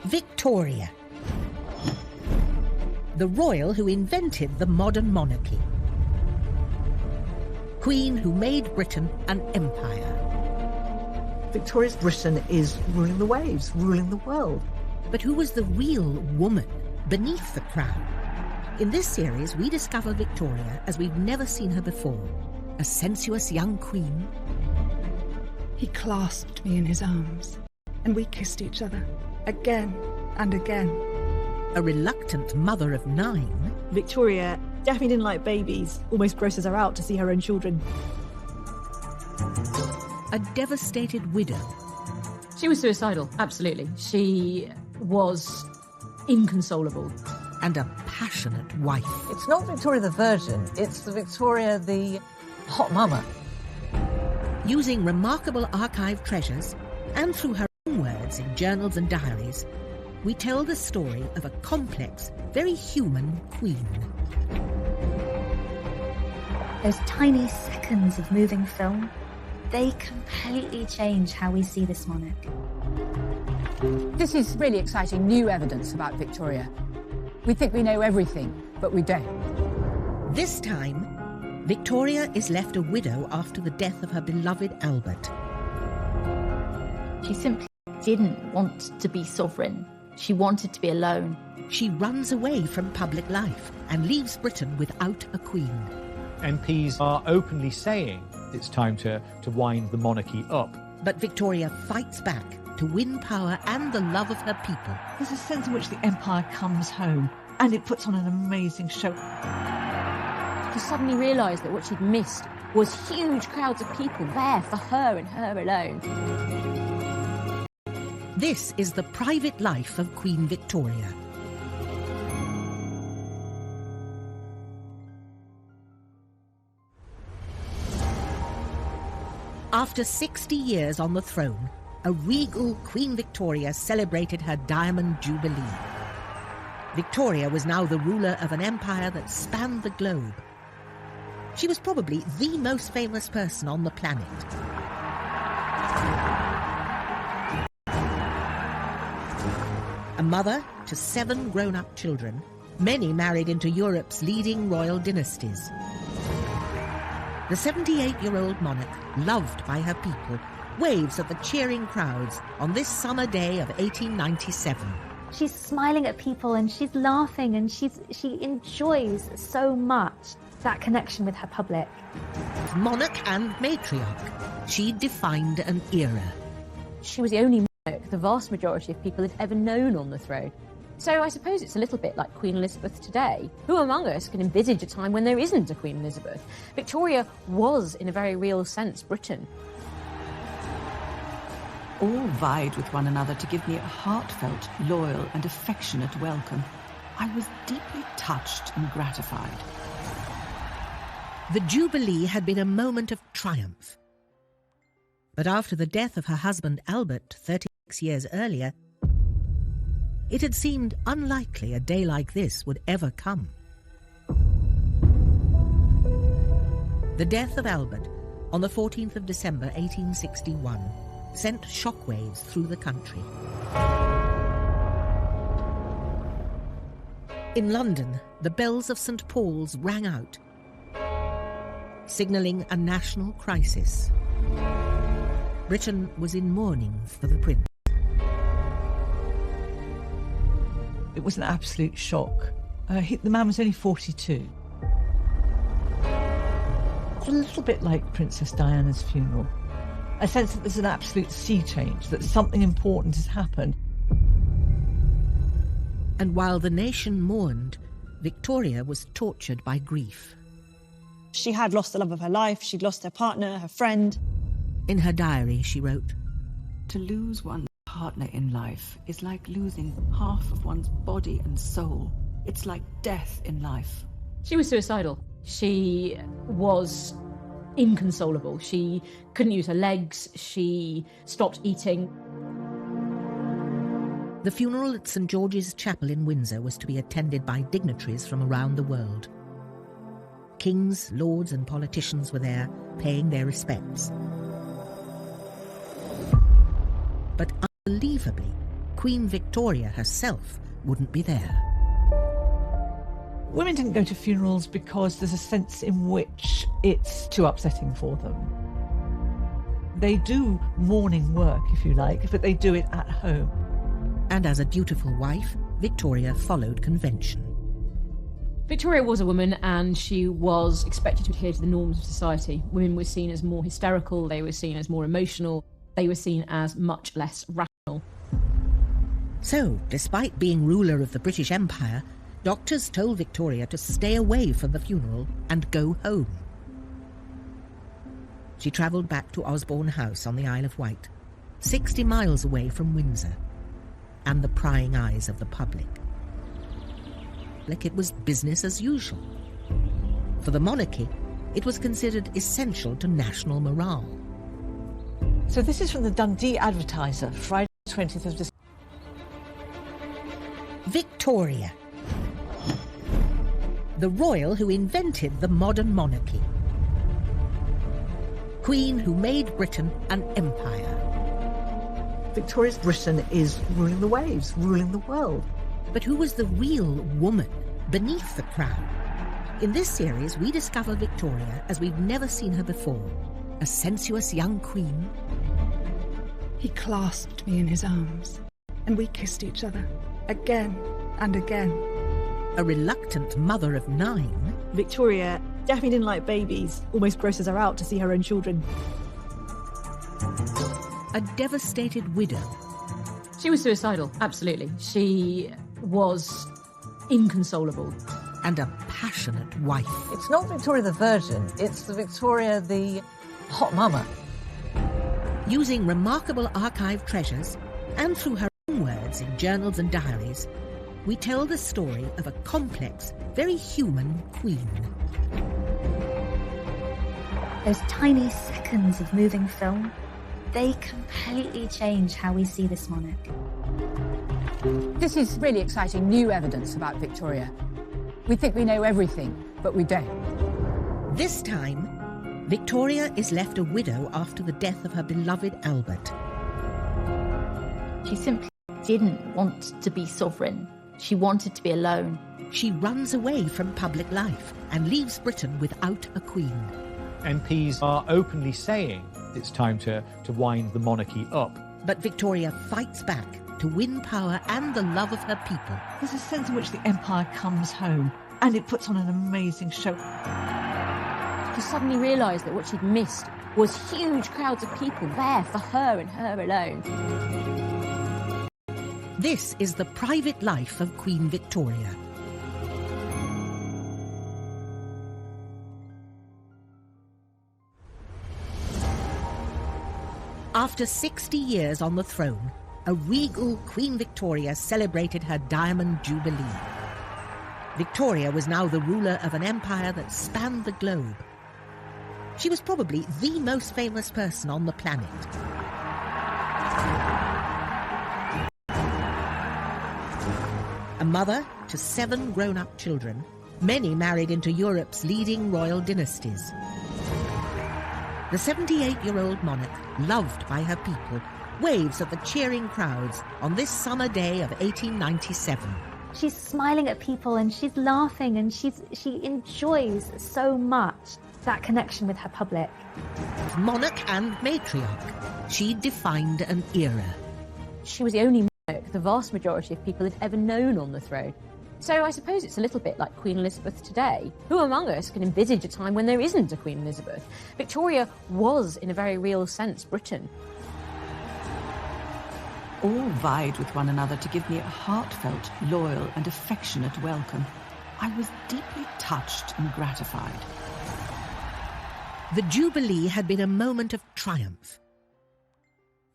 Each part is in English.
Victoria, the royal who invented the modern monarchy. Queen who made Britain an empire. Victoria's Britain is ruling the waves, ruling the world. But who was the real woman beneath the crown? In this series, we discover Victoria as we've never seen her before. A sensuous young queen. He clasped me in his arms, and we kissed each other, again and again. A reluctant mother of 9. Victoria definitely didn't like babies, almost grosses her out to see her own children. A devastated widow. She was suicidal, absolutely. She was inconsolable. And a passionate wife. It's not Victoria the Virgin, it's the Victoria the hot mama. Using remarkable archive treasures, and through her own words in journals and diaries, we tell the story of a complex, very human queen. Those tiny seconds of moving film, they completely change how we see this monarch. This is really exciting new evidence about Victoria. We think we know everything, but we don't. This time, Victoria is left a widow after the death of her beloved Albert. She simply didn't want to be sovereign. She wanted to be alone. She runs away from public life and leaves Britain without a queen. MPs are openly saying it's time to wind the monarchy up. But Victoria fights back to win power and the love of her people. There's a sense in which the empire comes home, and it puts on an amazing show. She suddenly realised that what she'd missed was huge crowds of people there for her and her alone. This is the private life of Queen Victoria. After 60 years on the throne, a regal Queen Victoria celebrated her Diamond Jubilee. Victoria was now the ruler of an empire that spanned the globe. She was probably the most famous person on the planet. A mother to 7 grown-up children, many married into Europe's leading royal dynasties. The 78-year-old monarch, loved by her people, waves at the cheering crowds on this summer day of 1897. She's smiling at people and she's laughing and she enjoys so much that connection with her public. Monarch and matriarch, she defined an era. She was the only monarch the vast majority of people had ever known on the throne. So I suppose it's a little bit like Queen Elizabeth today. Who among us can envisage a time when there isn't a Queen Elizabeth? Victoria was, in a very real sense, Britain. All vied with one another to give me a heartfelt, loyal and affectionate welcome. I was deeply touched and gratified. The Jubilee had been a moment of triumph. But after the death of her husband Albert 36 years earlier, it had seemed unlikely a day like this would ever come. The death of Albert on the 14th of December 1861 sent shockwaves through the country. In London, the bells of St. Paul's rang out, signalling a national crisis. Britain was in mourning for the prince. It was an absolute shock. The man was only 42. It's a little bit like Princess Diana's funeral. A sense that there's an absolute sea change, that something important has happened. And while the nation mourned, Victoria was tortured by grief. She had lost the love of her life, she'd lost her partner, her friend. In her diary, she wrote, "To lose one's partner in life is like losing half of one's body and soul. It's like death in life." She was suicidal. She was inconsolable. She couldn't use her legs. She stopped eating. The funeral at St. George's Chapel in Windsor was to be attended by dignitaries from around the world. Kings, lords and politicians were there, paying their respects. But unbelievably, Queen Victoria herself wouldn't be there. Women didn't go to funerals because there's a sense in which it's too upsetting for them. They do mourning work, if you like, but they do it at home. And as a dutiful wife, Victoria followed convention. Victoria was a woman and she was expected to adhere to the norms of society. Women were seen as more hysterical, they were seen as more emotional, they were seen as much less rational. So, despite being ruler of the British Empire, doctors told Victoria to stay away from the funeral and go home. She travelled back to Osborne House on the Isle of Wight, 60 miles away from Windsor and the prying eyes of the public. Like it was business as usual. For the monarchy, it was considered essential to national morale. So this is from the Dundee Advertiser, Friday 20th of December. Victoria, the royal who invented the modern monarchy. Queen who made Britain an empire. Victoria's Britain is ruling the waves, ruling the world. But who was the real woman beneath the crown? In this series, we discover Victoria as we've never seen her before. A sensuous young queen. He clasped me in his arms, and we kissed each other, again and again. A reluctant mother of 9. Victoria definitely didn't like babies, almost grosses her out to see her own children. A devastated widow. She was suicidal, absolutely. She was inconsolable. And a passionate wife. It's not Victoria the Virgin, it's the Victoria the hot mama. Using remarkable archive treasures, and through her own words in journals and diaries, we tell the story of a complex, very human queen. Those tiny seconds of moving film, they completely change how we see this monarch. This is really exciting new evidence about Victoria. We think we know everything, but we don't. This time, Victoria is left a widow after the death of her beloved Albert. She simply didn't want to be sovereign. She wanted to be alone. She runs away from public life and leaves Britain without a queen. MPs are openly saying it's time to wind the monarchy up. But Victoria fights back to win power and the love of her people. There's a sense in which the empire comes home, and it puts on an amazing show. She suddenly realised that what she'd missed was huge crowds of people there for her and her alone. This is the private life of Queen Victoria. After 60 years on the throne, a regal Queen Victoria celebrated her Diamond Jubilee. Victoria was now the ruler of an empire that spanned the globe. She was probably the most famous person on the planet. A mother to 7 grown-up children, many married into Europe's leading royal dynasties. The 78-year-old monarch, loved by her people, waves at the cheering crowds on this summer day of 1897. She's smiling at people and she's laughing and she enjoys so much that connection with her public. Monarch and matriarch, she defined an era. She was the only monarch the vast majority of people had ever known on the throne. So I suppose it's a little bit like Queen Elizabeth today. Who among us can envisage a time when there isn't a Queen Elizabeth? Victoria was, in a very real sense, Britain. All vied with one another to give me a heartfelt, loyal and affectionate welcome. I was deeply touched and gratified. The Jubilee had been a moment of triumph.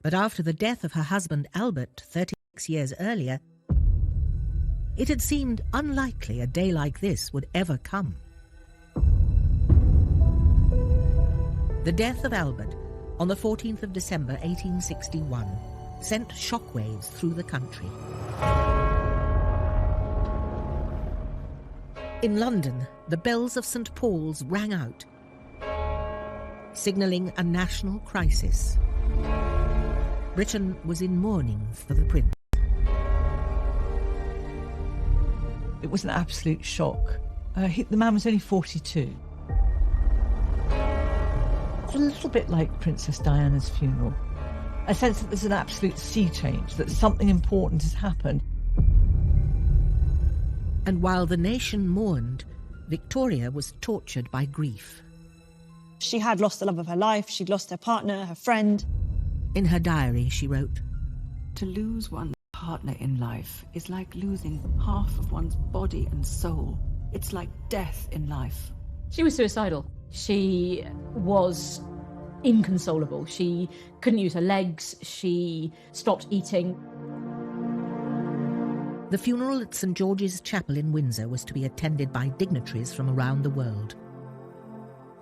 But after the death of her husband Albert 36 years earlier, it had seemed unlikely a day like this would ever come. The death of Albert on the 14th of December 1861 sent shockwaves through the country. In London, the bells of St. Paul's rang out, signalling a national crisis. Britain was in mourning for the prince. It was an absolute shock. The man was only 42. It's a little bit like Princess Diana's funeral. A sense that there's an absolute sea change, that something important has happened. And while the nation mourned, Victoria was tortured by grief. She had lost the love of her life, she'd lost her partner, her friend. In her diary, she wrote, "To lose one's partner in life is like losing half of one's body and soul. It's like death in life." She was suicidal. She was inconsolable. She couldn't use her legs. She stopped eating. The funeral at St George's Chapel in Windsor was to be attended by dignitaries from around the world.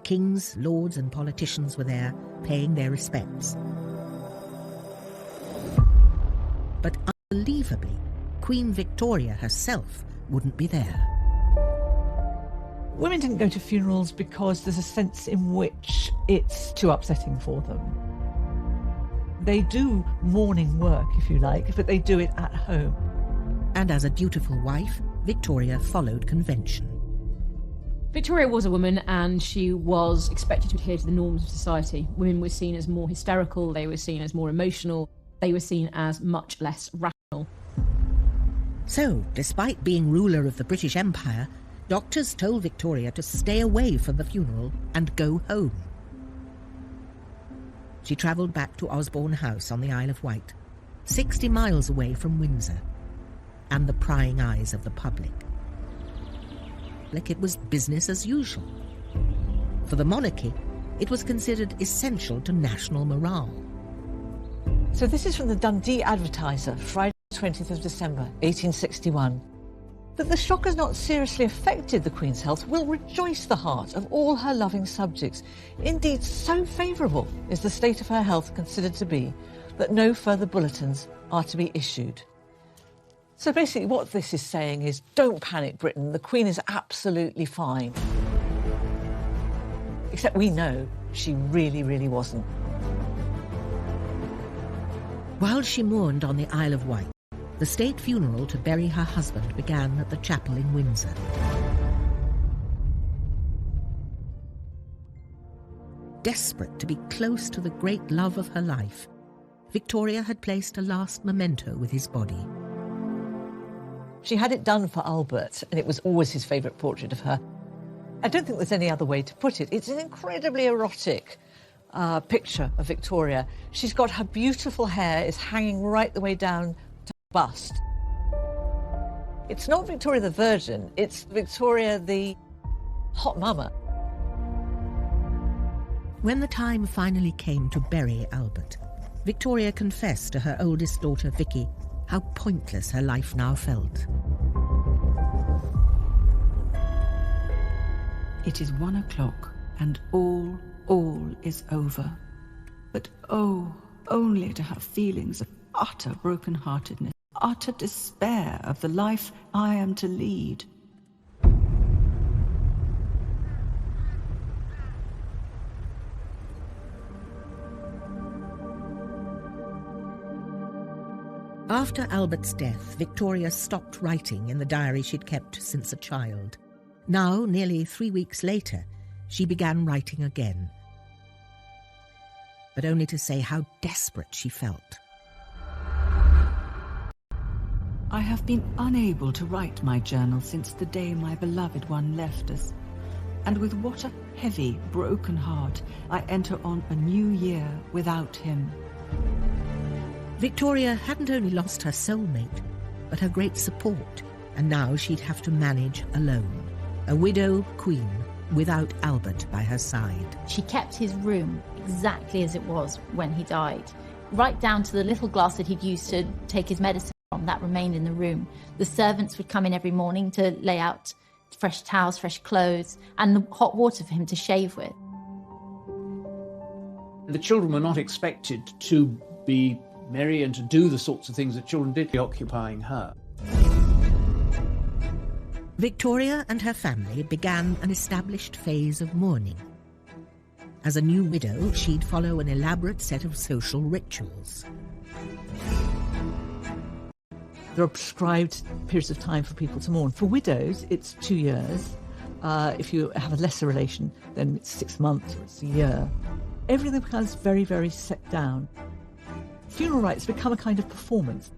Kings, lords and politicians were there, paying their respects. But unbelievably, Queen Victoria herself wouldn't be there. Women didn't go to funerals because there's a sense in which it's too upsetting for them. They do mourning work, if you like, but they do it at home. And as a dutiful wife, Victoria followed convention. Victoria was a woman and she was expected to adhere to the norms of society. Women were seen as more hysterical, they were seen as more emotional, they were seen as much less rational. So, despite being ruler of the British Empire, doctors told Victoria to stay away from the funeral and go home. She travelled back to Osborne House on the Isle of Wight, 60 miles away from Windsor, and the prying eyes of the public. Like it was business as usual. For the monarchy, it was considered essential to national morale. So this is from the Dundee Advertiser, Friday 20th of December, 1861. That the shock has not seriously affected the Queen's health will rejoice the heart of all her loving subjects. Indeed, so favourable is the state of her health considered to be that no further bulletins are to be issued. So basically what this is saying is, don't panic, Britain. The Queen is absolutely fine. Except we know she really, really wasn't. While she mourned on the Isle of Wight, the state funeral to bury her husband began at the chapel in Windsor. Desperate to be close to the great love of her life, Victoria had placed a last memento with his body. She had it done for Albert, and it was always his favourite portrait of her. I don't think there's any other way to put it. It's an incredibly erotic picture of Victoria. She's got her beautiful hair is hanging right the way down to her bust. It's not Victoria the Virgin, it's Victoria the hot mama. When the time finally came to bury Albert, Victoria confessed to her oldest daughter, Vicky, how pointless her life now felt. It is 1 o'clock, and all is over. But oh, only to have feelings of utter broken-heartedness, utter despair of the life I am to lead. After Albert's death, Victoria stopped writing in the diary she'd kept since a child. Now, nearly 3 weeks later, she began writing again, but only to say how desperate she felt. I have been unable to write my journal since the day my beloved one left us, and with what a heavy, broken heart I enter on a new year without him. Victoria hadn't only lost her soulmate, but her great support, and now she'd have to manage alone. A widow queen without Albert by her side. She kept his room exactly as it was when he died. Right down to the little glass that he'd used to take his medicine from, that remained in the room. The servants would come in every morning to lay out fresh towels, fresh clothes, and the hot water for him to shave with. The children were not expected to be merry and to do the sorts of things that children did, occupying her. Victoria and her family began an established phase of mourning. As a new widow, she'd follow an elaborate set of social rituals. There are prescribed periods of time for people to mourn. For widows, it's 2 years. If you have a lesser relation, then it's 6 months or it's a year. Everything becomes very, very set down. Funeral rites become a kind of performance.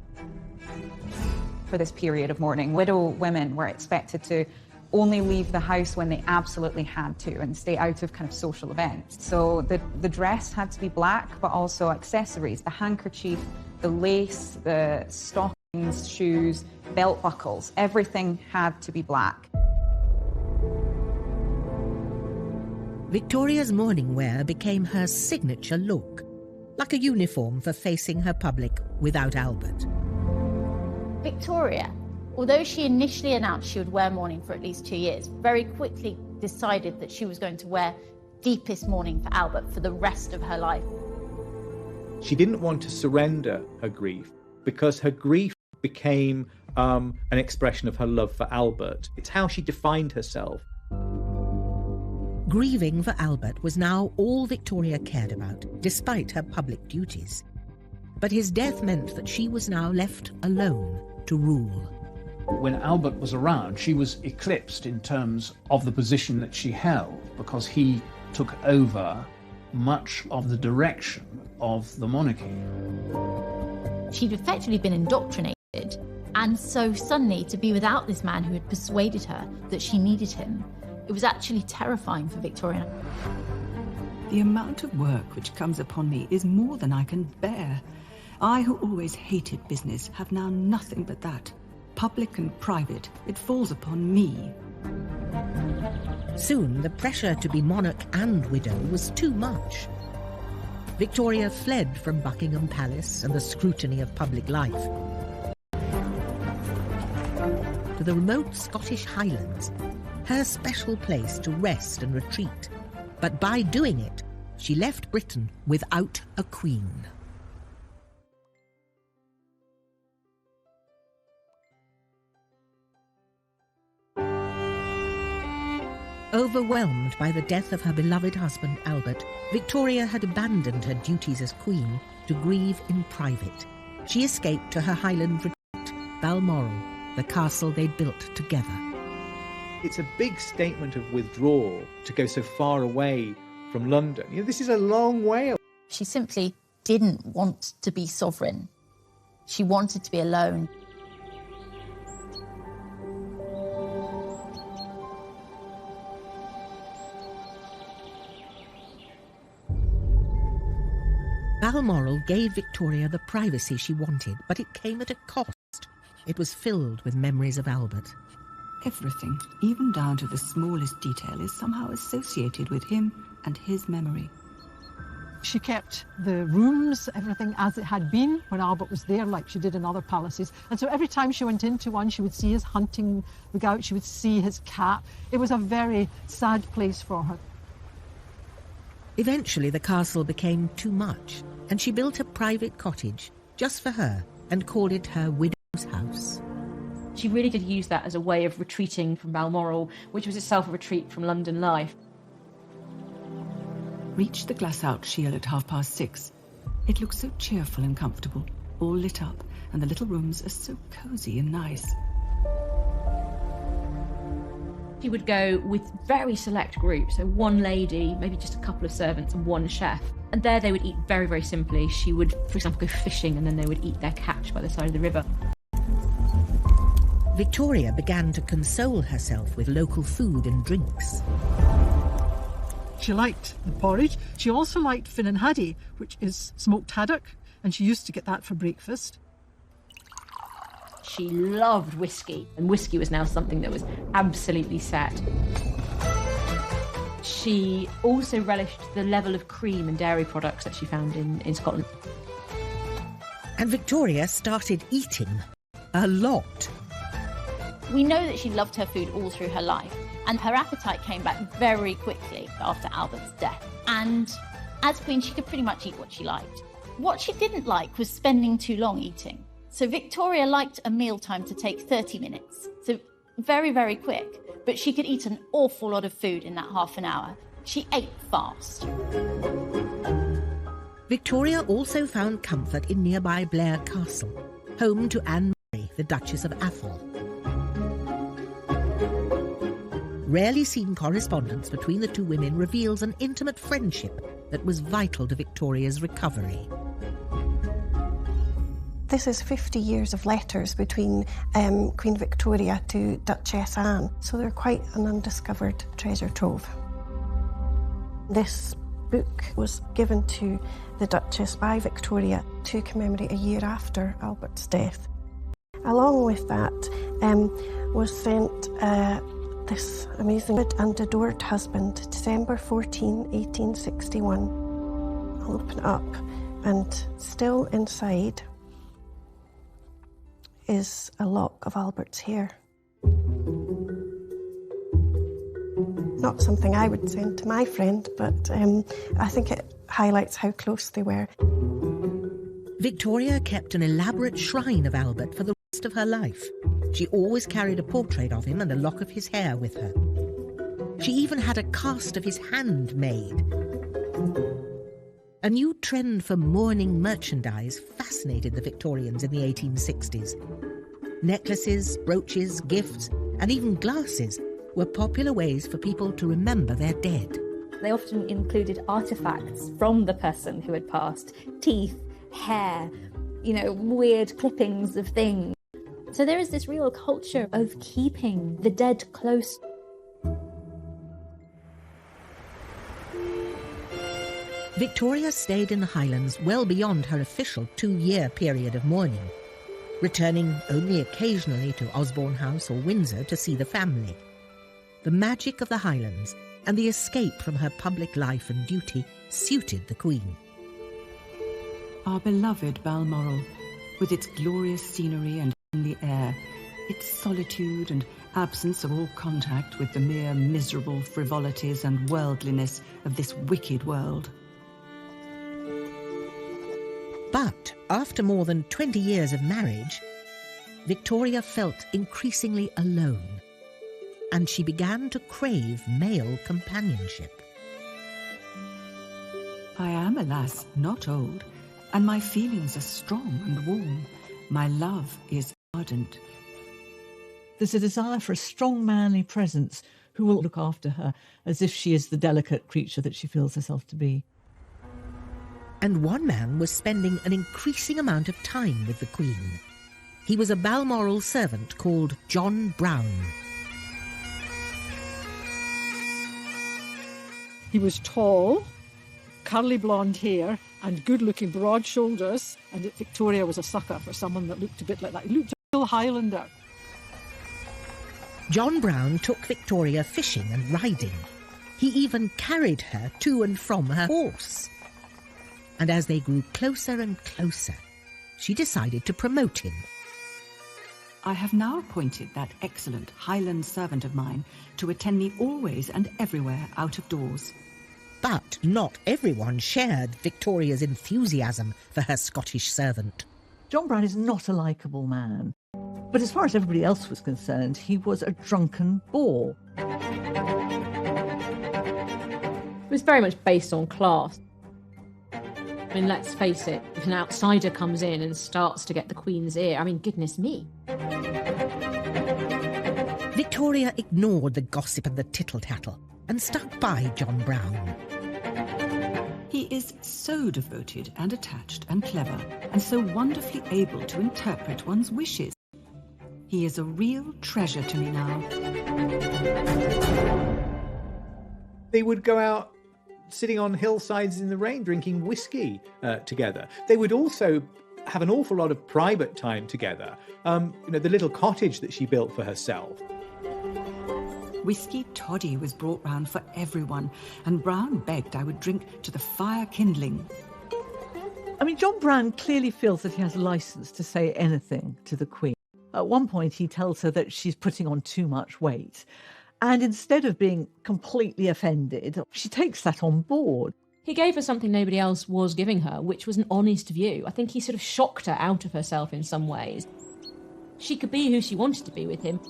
For this period of mourning, widow women were expected to only leave the house when they absolutely had to and stay out of kind of social events. So the dress had to be black, but also accessories, the handkerchief, the lace, the stockings, shoes, belt buckles, everything had to be black. Victoria's mourning wear became her signature look, like a uniform for facing her public without Albert. Victoria, although she initially announced she would wear mourning for at least 2 years, very quickly decided that she was going to wear deepest mourning for Albert for the rest of her life. She didn't want to surrender her grief because her grief became an expression of her love for Albert. It's how she defined herself. Grieving for Albert was now all Victoria cared about, despite her public duties. But his death meant that she was now left alone to rule. When Albert was around, she was eclipsed in terms of the position that she held, because he took over much of the direction of the monarchy. She'd effectively been indoctrinated, and so suddenly to be without this man who had persuaded her that she needed him, it was actually terrifying for Victoria. The amount of work which comes upon me is more than I can bear. I, who always hated business, have now nothing but that. Public and private, it falls upon me. Soon, the pressure to be monarch and widow was too much. Victoria fled from Buckingham Palace and the scrutiny of public life to the remote Scottish Highlands, her special place to rest and retreat. But by doing it, she left Britain without a queen. Overwhelmed by the death of her beloved husband, Albert, Victoria had abandoned her duties as queen to grieve in private. She escaped to her Highland retreat, Balmoral, the castle they'd built together. It's a big statement of withdrawal to go so far away from London. You know, this is a long way. She simply didn't want to be sovereign. She wanted to be alone. Balmoral gave Victoria the privacy she wanted, but it came at a cost. It was filled with memories of Albert. Everything, even down to the smallest detail, is somehow associated with him and his memory. She kept the rooms, everything as it had been when Albert was there, like she did in other palaces. And so every time she went into one, she would see his hunting rig out, she would see his cat. It was a very sad place for her. Eventually, the castle became too much, and she built a private cottage just for her and called it her widow's house. She really did use that as a way of retreating from Balmoral, which was itself a retreat from London life. Reached the glass-out shield at 6:30. It looked so cheerful and comfortable, all lit up, and the little rooms are so cosy and nice. She would go with very select groups, so one lady, maybe just a couple of servants and one chef. And there they would eat very, very simply. She would, for example, go fishing and then they would eat their catch by the side of the river. Victoria began to console herself with local food and drinks. She liked the porridge. She also liked Finn and Haddie, which is smoked haddock, and she used to get that for breakfast. She loved whiskey, and whiskey was now something that was absolutely set. She also relished the level of cream and dairy products that she found in Scotland. And Victoria started eating a lot. We know that she loved her food all through her life, and her appetite came back very quickly after Albert's death. And as queen, she could pretty much eat what she liked. What she didn't like was spending too long eating. So Victoria liked a mealtime to take 30 minutes, so very, very quick, but she could eat an awful lot of food in that half an hour. She ate fast. Victoria also found comfort in nearby Blair Castle, home to Anne Murray, the Duchess of Atholl. Rarely seen correspondence between the two women reveals an intimate friendship that was vital to Victoria's recovery. This is 50 years of letters between Queen Victoria to Duchess Anne, so they're quite an undiscovered treasure trove. This book was given to the Duchess by Victoria to commemorate a year after Albert's death. Along with that was sent this amazing and adored husband, December 14, 1861. I'll open it up, and still inside is a lock of Albert's hair. Not something I would send to my friend, but I think it highlights how close they were. Victoria kept an elaborate shrine of Albert for the rest of her life. She always carried a portrait of him and a lock of his hair with her. She even had a cast of his hand made. A new trend for mourning merchandise fascinated the Victorians in the 1860s. Necklaces, brooches, gifts, and even glasses were popular ways for people to remember their dead. They often included artefacts from the person who had passed, teeth, hair, weird clippings of things. So there is this real culture of keeping the dead close. Victoria stayed in the Highlands well beyond her official 2-year period of mourning, returning only occasionally to Osborne House or Windsor to see the family. The magic of the Highlands and the escape from her public life and duty suited the Queen. Our beloved Balmoral, with its glorious scenery and the air, its solitude and absence of all contact with the mere miserable frivolities and worldliness of this wicked world. But after more than 20 years of marriage, Victoria felt increasingly alone, and she began to crave male companionship. I am, alas, not old, and my feelings are strong and warm. My love is ardent. There's a desire for a strong manly presence who will look after her as if she is the delicate creature that she feels herself to be. And one man was spending an increasing amount of time with the Queen. He was a Balmoral servant called John Brown. He was tall, curly blonde hair, and good-looking broad shoulders, and Victoria was a sucker for someone that looked a bit like that. He looked a real Highlander. John Brown took Victoria fishing and riding. He even carried her to and from her horse. And as they grew closer and closer, she decided to promote him. I have now appointed that excellent Highland servant of mine to attend me always and everywhere out of doors. But not everyone shared Victoria's enthusiasm for her Scottish servant. John Brown is not a likeable man, but as far as everybody else was concerned, he was a drunken bore. It was very much based on class. I mean, let's face it, if an outsider comes in and starts to get the Queen's ear, I mean, goodness me. Victoria ignored the gossip and the tittle-tattle and stuck by John Brown. He is so devoted and attached and clever, and so wonderfully able to interpret one's wishes. He is a real treasure to me now. They would go out sitting on hillsides in the rain drinking whiskey together. They would also have an awful lot of private time together. The little cottage that she built for herself. Whiskey toddy was brought round for everyone, and Brown begged I would drink to the fire kindling. I mean, John Brown clearly feels that he has license to say anything to the Queen. At one point, he tells her that she's putting on too much weight. And instead of being completely offended, she takes that on board. He gave her something nobody else was giving her, which was an honest view. I think he sort of shocked her out of herself in some ways. She could be who she wanted to be with him.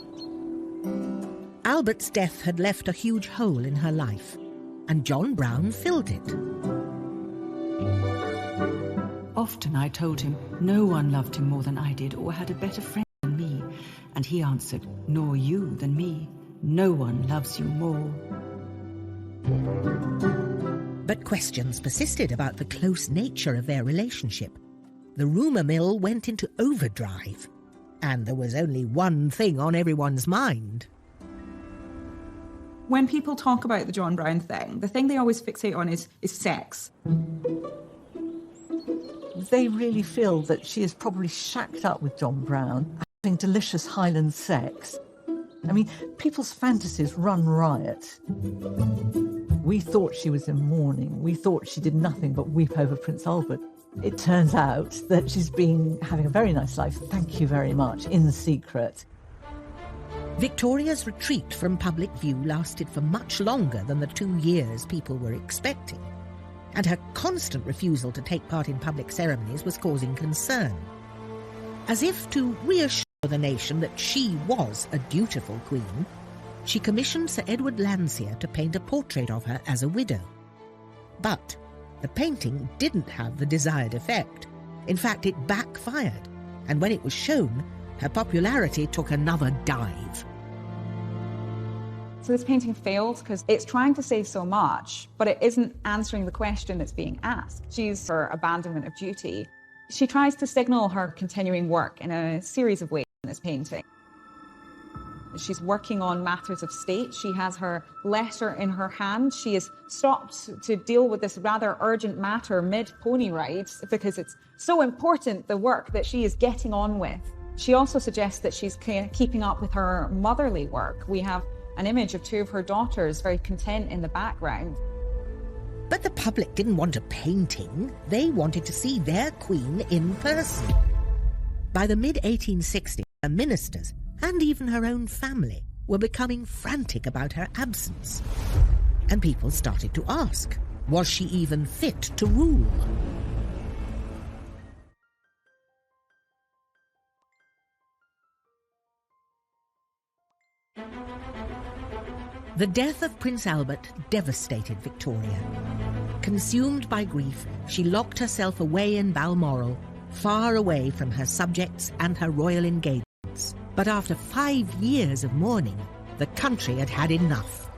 Albert's death had left a huge hole in her life, and John Brown filled it. Often I told him no one loved him more than I did or had a better friend than And he answered, "Nor you than me. No one loves you more." But questions persisted about the close nature of their relationship. The rumour mill went into overdrive, and there was only one thing on everyone's mind. When people talk about the John Brown thing, the thing they always fixate on is sex. They really feel that she is probably shacked up with John Brown, having delicious Highland sex. I mean, people's fantasies run riot. We thought she was in mourning. We thought she did nothing but weep over Prince Albert. It turns out that she's been having a very nice life, thank you very much, in secret. Victoria's retreat from public view lasted for much longer than the 2 years people were expecting, and her constant refusal to take part in public ceremonies was causing concern. As if to reassure the nation that she was a dutiful queen, she commissioned Sir Edward Landseer to paint a portrait of her as a widow. But the painting didn't have the desired effect. In fact, it backfired, and when it was shown, her popularity took another dive. So this painting failed because it's trying to say so much, but it isn't answering the question that's being asked. She's for abandonment of duty. She tries to signal her continuing work in a series of ways in this painting. She's working on matters of state. She has her letter in her hand. She has stopped to deal with this rather urgent matter mid-pony rides because it's so important, the work that she is getting on with. She also suggests that she's keeping up with her motherly work. We have an image of 2 of her daughters very content in the background. But the public didn't want a painting. They wanted to see their queen in person. By the mid-1860s, her ministers and even her own family were becoming frantic about her absence. And people started to ask, was she even fit to rule? The death of Prince Albert devastated Victoria. Consumed by grief, she locked herself away in Balmoral, far away from her subjects and her royal engagements. But after 5 years of mourning, the country had had enough.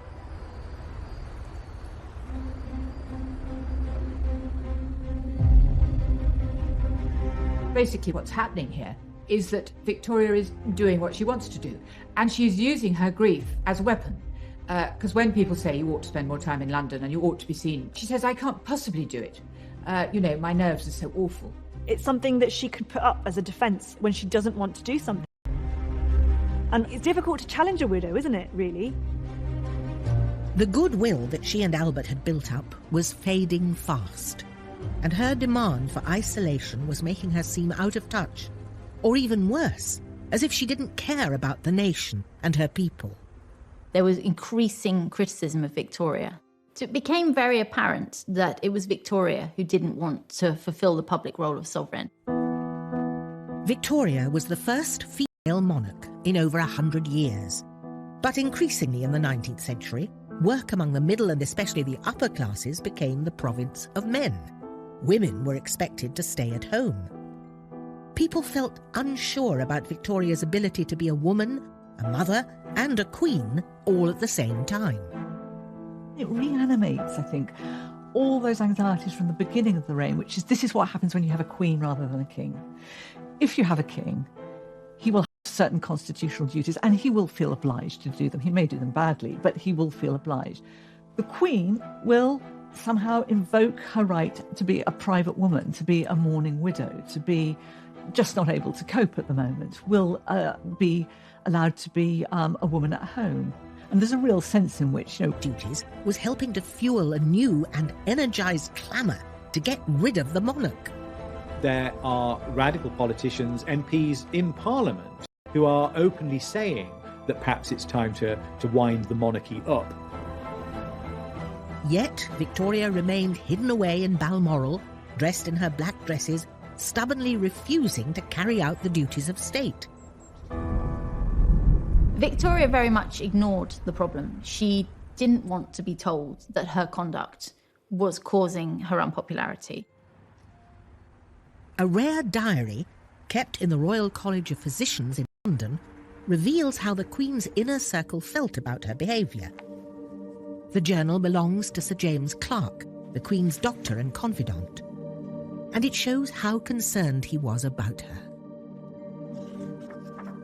Basically, what's happening here is that Victoria is doing what she wants to do, and she's using her grief as a weapon. Because when people say you ought to spend more time in London and you ought to be seen, she says, I can't possibly do it. My nerves are so awful. It's something that she could put up as a defence when she doesn't want to do something. And it's difficult to challenge a widow, isn't it, really? The goodwill that she and Albert had built up was fading fast, and her demand for isolation was making her seem out of touch, or even worse, as if she didn't care about the nation and her people. There was increasing criticism of Victoria. So it became very apparent that it was Victoria who didn't want to fulfill the public role of sovereign. Victoria was the first female monarch in over 100 years. But increasingly in the 19th century, work among the middle and especially the upper classes became the province of men. Women were expected to stay at home. People felt unsure about Victoria's ability to be a woman, a mother, and a queen all at the same time. It reanimates, I think, all those anxieties from the beginning of the reign, which is this is what happens when you have a queen rather than a king. If you have a king, he will have certain constitutional duties and he will feel obliged to do them. He may do them badly, but he will feel obliged. The queen will somehow invoke her right to be a private woman, to be a mourning widow, to be just not able to cope at the moment, will be allowed to be a woman at home. And there's a real sense in which, duties was helping to fuel a new and energised clamour to get rid of the monarch. There are radical politicians, MPs in Parliament, who are openly saying that perhaps it's time to wind the monarchy up. Yet Victoria remained hidden away in Balmoral, dressed in her black dresses, stubbornly refusing to carry out the duties of state. Victoria very much ignored the problem. She didn't want to be told that her conduct was causing her unpopularity. A rare diary, kept in the Royal College of Physicians in London, reveals how the Queen's inner circle felt about her behaviour. The journal belongs to Sir James Clark, the Queen's doctor and confidant, and it shows how concerned he was about her.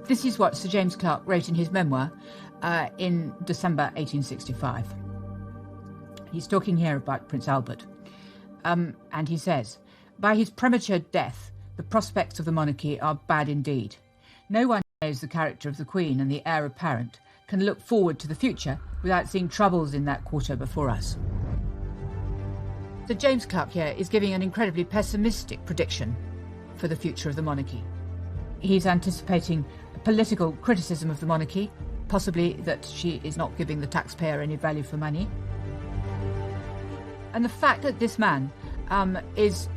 This is what Sir James Clark wrote in his memoir in December 1865. He's talking here about Prince Albert. And he says, "By his premature death, the prospects of the monarchy are bad indeed. No one who knows the character of the Queen and the heir apparent can look forward to the future without seeing troubles in that quarter before us." Sir James Clark here is giving an incredibly pessimistic prediction for the future of the monarchy. He's anticipating a political criticism of the monarchy, possibly that she is not giving the taxpayer any value for money. And the fact that this man is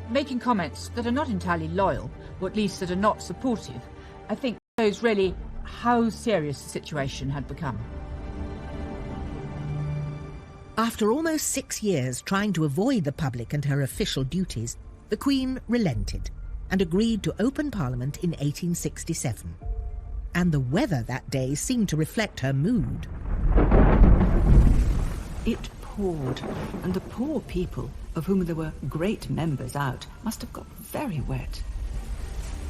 making comments that are not entirely loyal, or at least that are not supportive, I think shows really how serious the situation had become. After almost 6 years trying to avoid the public and her official duties, the Queen relented and agreed to open Parliament in 1867. And the weather that day seemed to reflect her mood. It poured, and the poor people, of whom there were great members out, must have got very wet.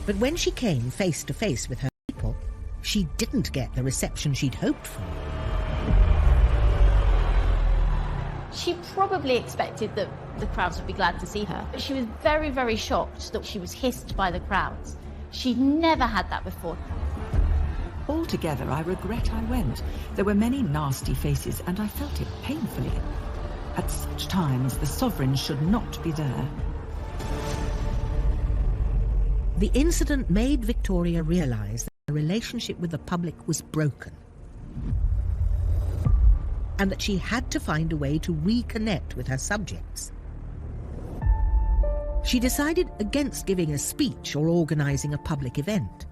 But when she came face to face with her people, she didn't get the reception she'd hoped for. She probably expected that the crowds would be glad to see her, but she was very, very shocked that she was hissed by the crowds. She'd never had that before. Altogether, I regret I went. There were many nasty faces, and I felt it painfully. At such times, the sovereign should not be there. The incident made Victoria realise that her relationship with the public was broken, and that she had to find a way to reconnect with her subjects. She decided against giving a speech or organising a public event.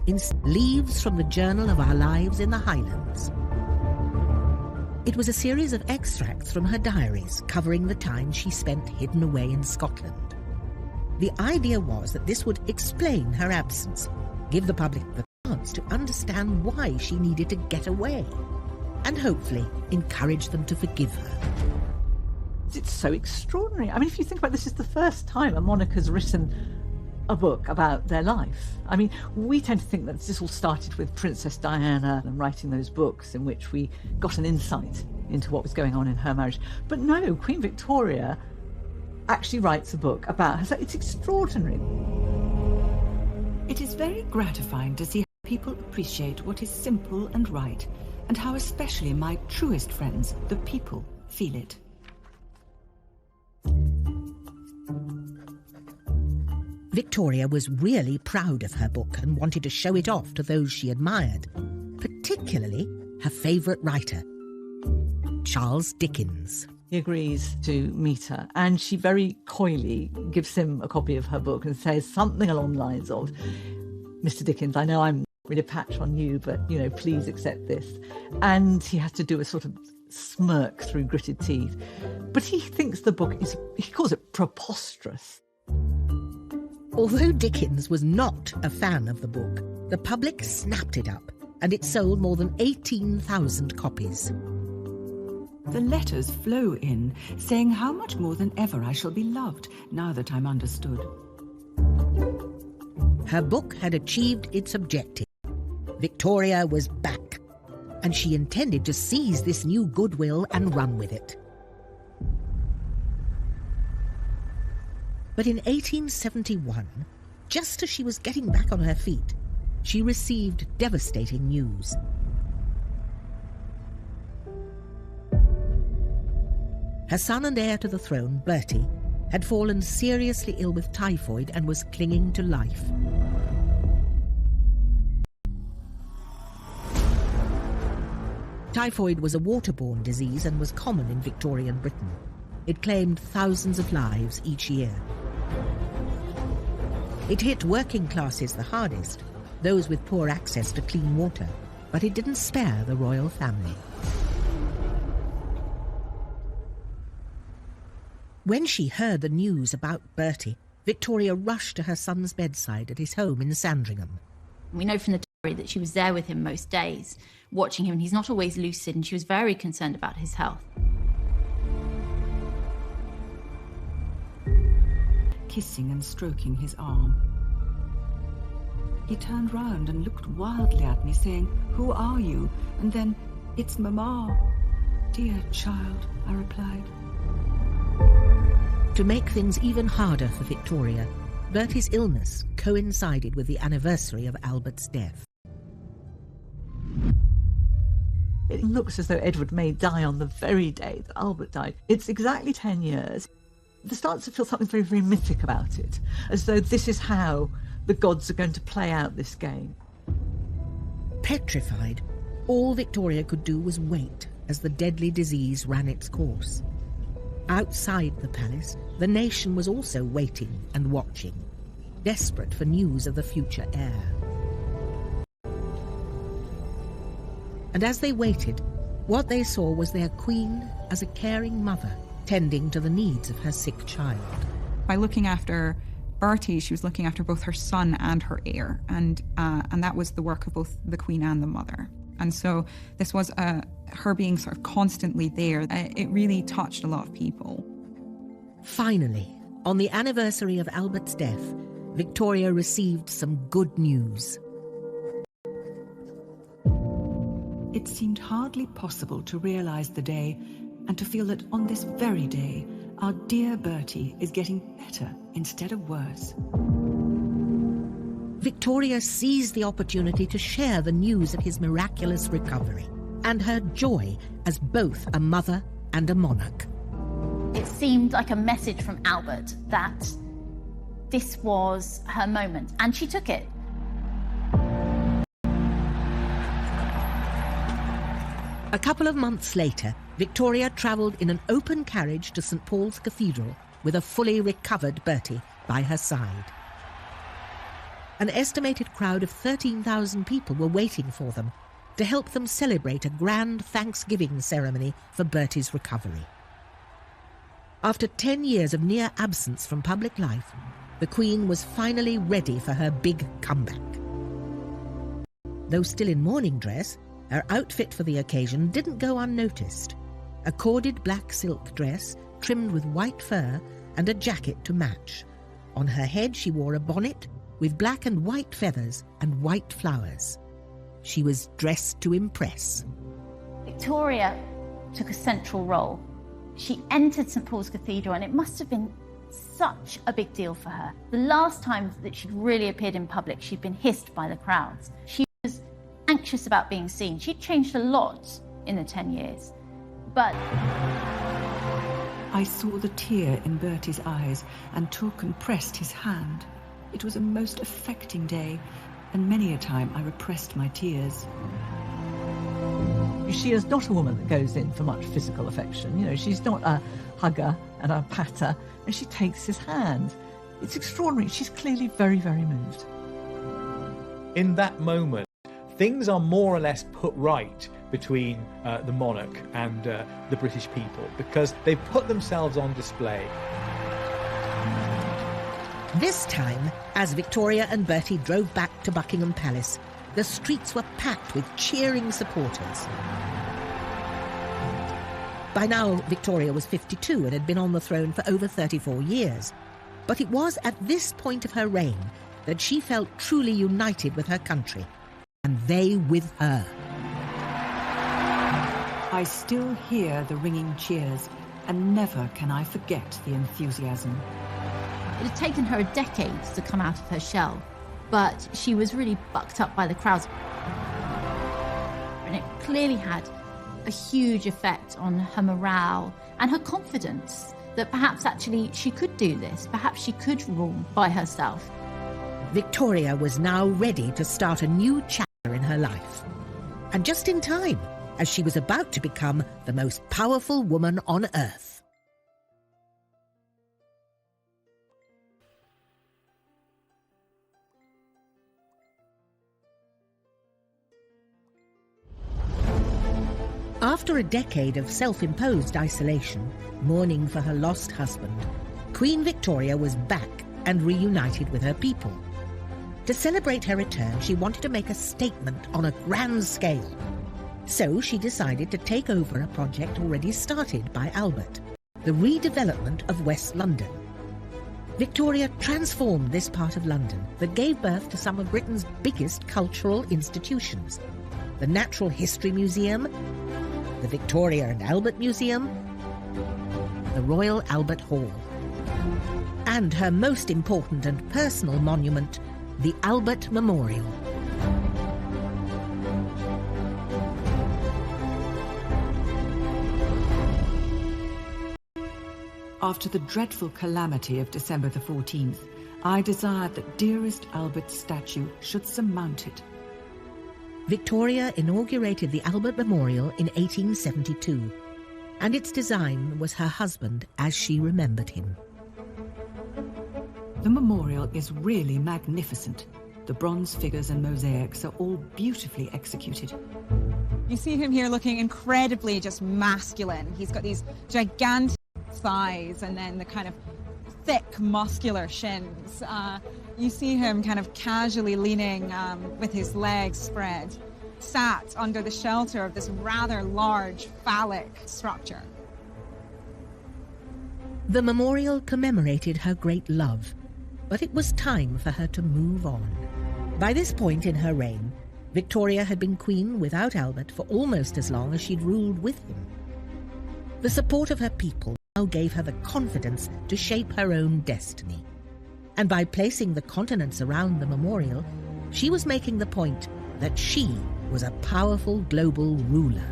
Instead, leaves from the Journal of Our Lives in the Highlands. It was a series of extracts from her diaries covering the time she spent hidden away in Scotland. The idea was that this would explain her absence, give the public the chance to understand why she needed to get away, and hopefully encourage them to forgive her. It's so extraordinary. I mean, if you think about it, this is the first time a monarch has written a book about their life. I mean, we tend to think that this all started with Princess Diana and writing those books in which we got an insight into what was going on in her marriage. But no, Queen Victoria actually writes a book about her. So it's extraordinary. It is very gratifying to see how people appreciate what is simple and right, and how especially my truest friends, the people, feel it. Victoria was really proud of her book and wanted to show it off to those she admired, particularly her favourite writer, Charles Dickens. He agrees to meet her, and she very coyly gives him a copy of her book and says something along the lines of, "Mr. Dickens, I know I'm really a patch on you, but, please accept this." And he has to do a sort of smirk through gritted teeth. But he thinks the book is, he calls it preposterous. Although Dickens was not a fan of the book, the public snapped it up, and it sold more than 18,000 copies. The letters flow in, saying how much more than ever I shall be loved, now that I'm understood. Her book had achieved its objective. Victoria was back, and she intended to seize this new goodwill and run with it. But in 1871, just as she was getting back on her feet, she received devastating news. Her son and heir to the throne, Bertie, had fallen seriously ill with typhoid and was clinging to life. Typhoid was a waterborne disease and was common in Victorian Britain. It claimed thousands of lives each year. It hit working classes the hardest, those with poor access to clean water, but it didn't spare the royal family. When she heard the news about Bertie, Victoria rushed to her son's bedside at his home in Sandringham. We know from the that she was there with him most days, watching him, and he's not always lucid, and she was very concerned about his health. Kissing and stroking his arm. He turned round and looked wildly at me, saying, "Who are you?" And then, "It's Mama." "Dear child," I replied. To make things even harder for Victoria, Bertie's illness coincided with the anniversary of Albert's death. It looks as though Edward may die on the very day that Albert died. It's exactly 10 years. There starts to feel something very, very mythic about it, as though this is how the gods are going to play out this game. Petrified, all Victoria could do was wait as the deadly disease ran its course. Outside the palace, the nation was also waiting and watching, desperate for news of the future heir. And as they waited, what they saw was their queen as a caring mother, tending to the needs of her sick child. By looking after Bertie, she was looking after both her son and her heir, and that was the work of both the queen and the mother. And so this was her being sort of constantly there. It really touched a lot of people. Finally, on the anniversary of Albert's death, Victoria received some good news. It seemed hardly possible to realise the day and to feel that on this very day, our dear Bertie is getting better instead of worse. Victoria seized the opportunity to share the news of his miraculous recovery and her joy as both a mother and a monarch. It seemed like a message from Albert that this was her moment, and she took it. A couple of months later, Victoria travelled in an open carriage to St Paul's Cathedral with a fully recovered Bertie by her side. An estimated crowd of 13,000 people were waiting for them to help them celebrate a grand Thanksgiving ceremony for Bertie's recovery. After 10 years of near absence from public life, the Queen was finally ready for her big comeback. Though still in mourning dress, her outfit for the occasion didn't go unnoticed. A corded black silk dress trimmed with white fur and a jacket to match. On her head she wore a bonnet with black and white feathers and white flowers. She was dressed to impress. Victoria took a central role. She entered St Paul's Cathedral, and it must have been such a big deal for her. The last time that she'd really appeared in public, she'd been hissed by the crowds. She was anxious about being seen. She'd changed a lot in the 10 years, but... I saw the tear in Bertie's eyes and took and pressed his hand. It was a most affecting day, and many a time I repressed my tears. She is not a woman that goes in for much physical affection. You know, she's not a hugger and a patter, and she takes his hand. It's extraordinary. She's clearly very, very moved. In that moment, things are more or less put right between the monarch and the British people, because they've put themselves on display. This time, as Victoria and Bertie drove back to Buckingham Palace, the streets were packed with cheering supporters. By now, Victoria was 52 and had been on the throne for over 34 years. But it was at this point of her reign that she felt truly united with her country, and they with her. I still hear the ringing cheers, and never can I forget the enthusiasm. It had taken her a decade to come out of her shell, but she was really bucked up by the crowds. And it clearly had a huge effect on her morale and her confidence that perhaps actually she could do this. Perhaps she could rule by herself. Victoria was now ready to start a new chapter in her life. And just in time, as she was about to become the most powerful woman on earth. After a decade of self-imposed isolation, mourning for her lost husband, Queen Victoria was back and reunited with her people. To celebrate her return, she wanted to make a statement on a grand scale. So she decided to take over a project already started by Albert, the redevelopment of West London. Victoria transformed this part of London that gave birth to some of Britain's biggest cultural institutions: the Natural History Museum, the Victoria and Albert Museum, the Royal Albert Hall, and her most important and personal monument, the Albert Memorial. After the dreadful calamity of December the 14th, I desired that dearest Albert's statue should surmount it. Victoria inaugurated the Albert Memorial in 1872, and its design was her husband as she remembered him. The memorial is really magnificent. The bronze figures and mosaics are all beautifully executed. You see him here looking incredibly just masculine. He's got these gigantic thighs and then the kind of thick muscular shins. You see him kind of casually leaning with his legs spread, sat under the shelter of this rather large phallic structure. The memorial commemorated her great love, but it was time for her to move on. By this point in her reign, Victoria had been queen without Albert for almost as long as she'd ruled with him. The support of her people now gave her the confidence to shape her own destiny. And by placing the continents around the memorial, she was making the point that she was a powerful global ruler.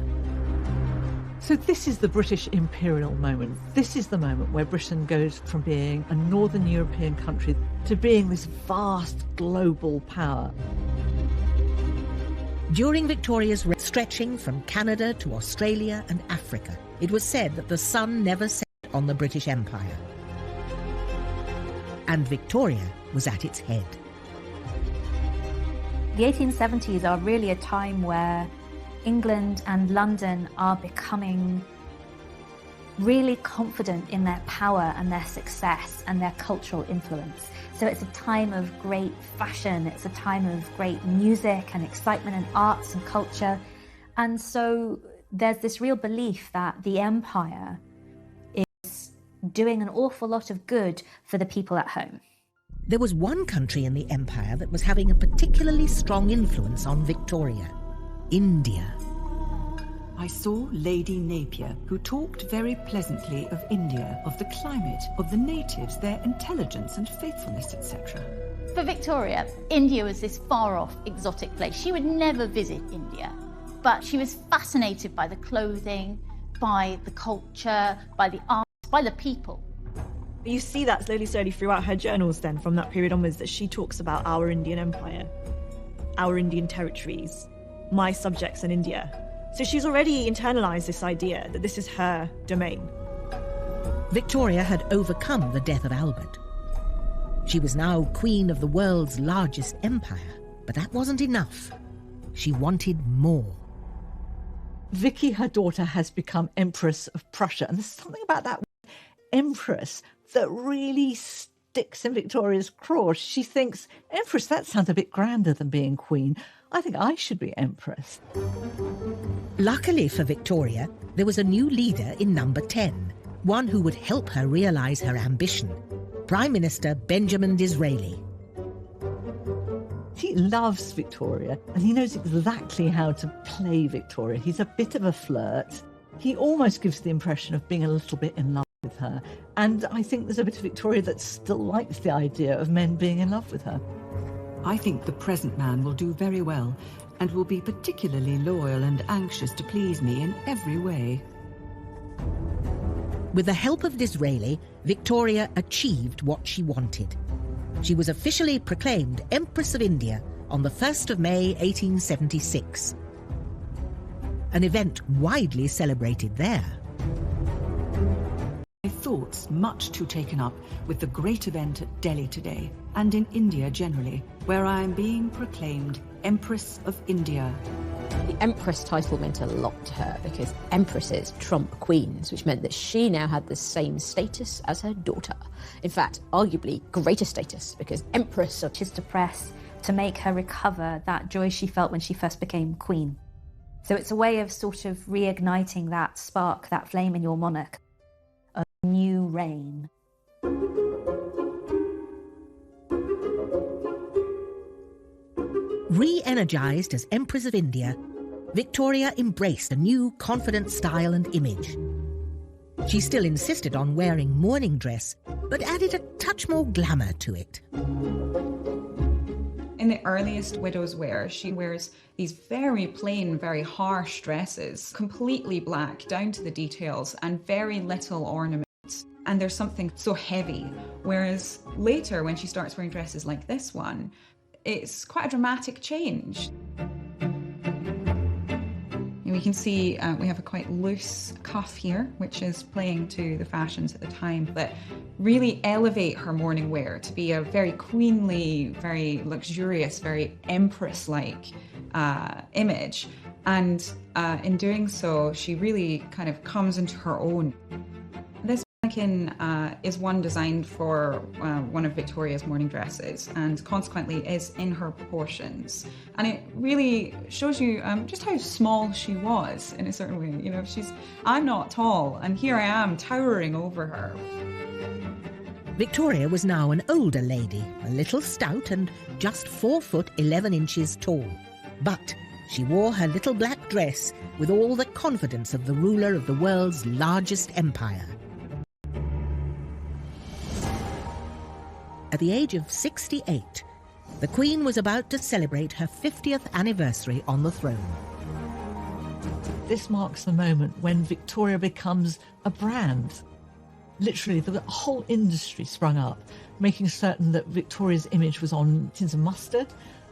So this is the British imperial moment. This is the moment where Britain goes from being a northern European country to being this vast global power. During Victoria's reign, stretching from Canada to Australia and Africa, it was said that the sun never set on the British Empire. And Victoria was at its head. The 1870s are really a time where England and London are becoming really confident in their power and their success and their cultural influence. So it's a time of great fashion, it's a time of great music and excitement and arts and culture. And so there's this real belief that the empire is doing an awful lot of good for the people at home. There was one country in the empire that was having a particularly strong influence on Victoria: India. I saw Lady Napier, who talked very pleasantly of India, of the climate, of the natives, their intelligence and faithfulness, etc. For Victoria, India was this far-off, exotic place. She would never visit India, but she was fascinated by the clothing, by the culture, by the art, by the people. You see that slowly throughout her journals then, from that period onwards, that she talks about our Indian empire, our Indian territories, my subjects in India. So she's already internalized this idea that this is her domain. Victoria had overcome the death of Albert. She was now queen of the world's largest empire, but that wasn't enough. She wanted more. Vicky, her daughter, has become Empress of Prussia, and there's something about that Empress that really sticks in Victoria's craw. She thinks, Empress, that sounds a bit grander than being queen. I think I should be Empress. Luckily for Victoria, there was a new leader in number 10, one who would help her realise her ambition: Prime Minister Benjamin Disraeli. He loves Victoria, and he knows exactly how to play Victoria. He's a bit of a flirt. He almost gives the impression of being a little bit in love with her. And I think there's a bit of Victoria that still likes the idea of men being in love with her. I think the present man will do very well and will be particularly loyal and anxious to please me in every way. With the help of Disraeli, Victoria achieved what she wanted. She was officially proclaimed Empress of India on the 1st of May 1876. An event widely celebrated there. My thoughts much too taken up with the great event at Delhi today, and in India generally, where I am being proclaimed Empress of India. The Empress title meant a lot to her because empresses trump queens, which meant that she now had the same status as her daughter. In fact, arguably greater status, because Empress of Which is to press to make her recover that joy she felt when she first became queen. So it's a way of sort of reigniting that spark, that flame in your monarch, a new reign. Re-energized as Empress of India, Victoria embraced a new confident style and image. She still insisted on wearing mourning dress, but added a touch more glamour to it. In the earliest widow's wear, she wears these very plain, very harsh dresses, completely black down to the details and very little ornaments. And there's something so heavy. Whereas later, when she starts wearing dresses like this one, it's quite a dramatic change. And we can see we have a quite loose cuff here, which is playing to the fashions at the time, but really elevate her mourning wear to be a very queenly, very luxurious, very empress-like image. And in doing so, she really kind of comes into her own. This mannequin is one designed for one of Victoria's mourning dresses, and consequently is in her proportions. And it really shows you just how small she was in a certain way. You know, I'm not tall, and here I am towering over her. Victoria was now an older lady, a little stout and just 4 foot 11 inches tall. But she wore her little black dress with all the confidence of the ruler of the world's largest empire. At the age of 68, the Queen was about to celebrate her 50th anniversary on the throne. This marks the moment when Victoria becomes a brand. Literally, the whole industry sprung up, making certain that Victoria's image was on tins of mustard,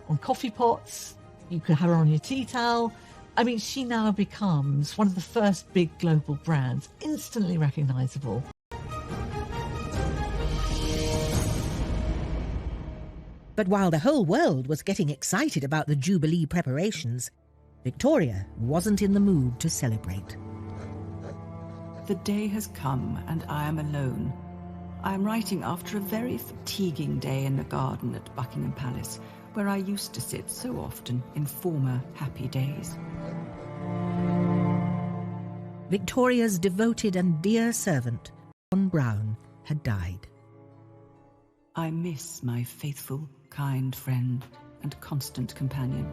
on coffee pots. You could have her on your tea towel. I mean, she now becomes one of the first big global brands, instantly recognisable. But while the whole world was getting excited about the Jubilee preparations, Victoria wasn't in the mood to celebrate. The day has come and I am alone. I am writing after a very fatiguing day in the garden at Buckingham Palace, where I used to sit so often in former happy days. Victoria's devoted and dear servant, John Brown, had died. I miss my faithful, kind friend and constant companion.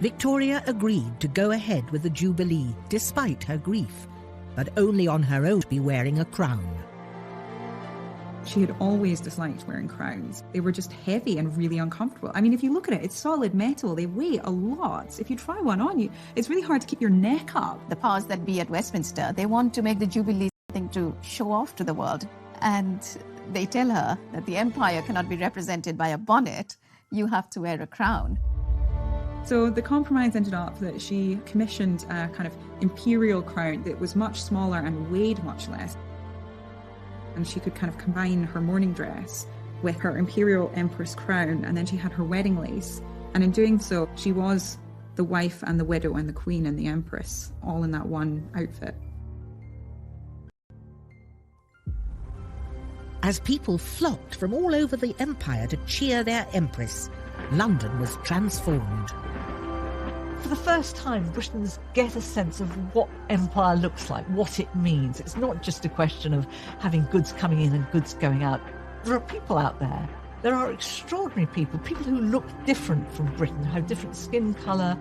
Victoria agreed to go ahead with the Jubilee despite her grief, but only on her own to be wearing a crown. She had always disliked wearing crowns. They were just heavy and really uncomfortable. I mean, if you look at it, it's solid metal. They weigh a lot. If you try one on, it's really hard to keep your neck up. The powers that be at Westminster, they want to make the Jubilee something to show off to the world. And they tell her that the empire cannot be represented by a bonnet. You have to wear a crown. So the compromise ended up that she commissioned a kind of imperial crown that was much smaller and weighed much less. And she could kind of combine her mourning dress with her imperial empress crown, and then she had her wedding lace. And in doing so, she was the wife and the widow and the queen and the empress, all in that one outfit. As people flocked from all over the empire to cheer their empress, London was transformed. For the first time, Britons get a sense of what empire looks like, what it means. It's not just a question of having goods coming in and goods going out. There are people out there. There are extraordinary people who look different from Britain, have different skin colour,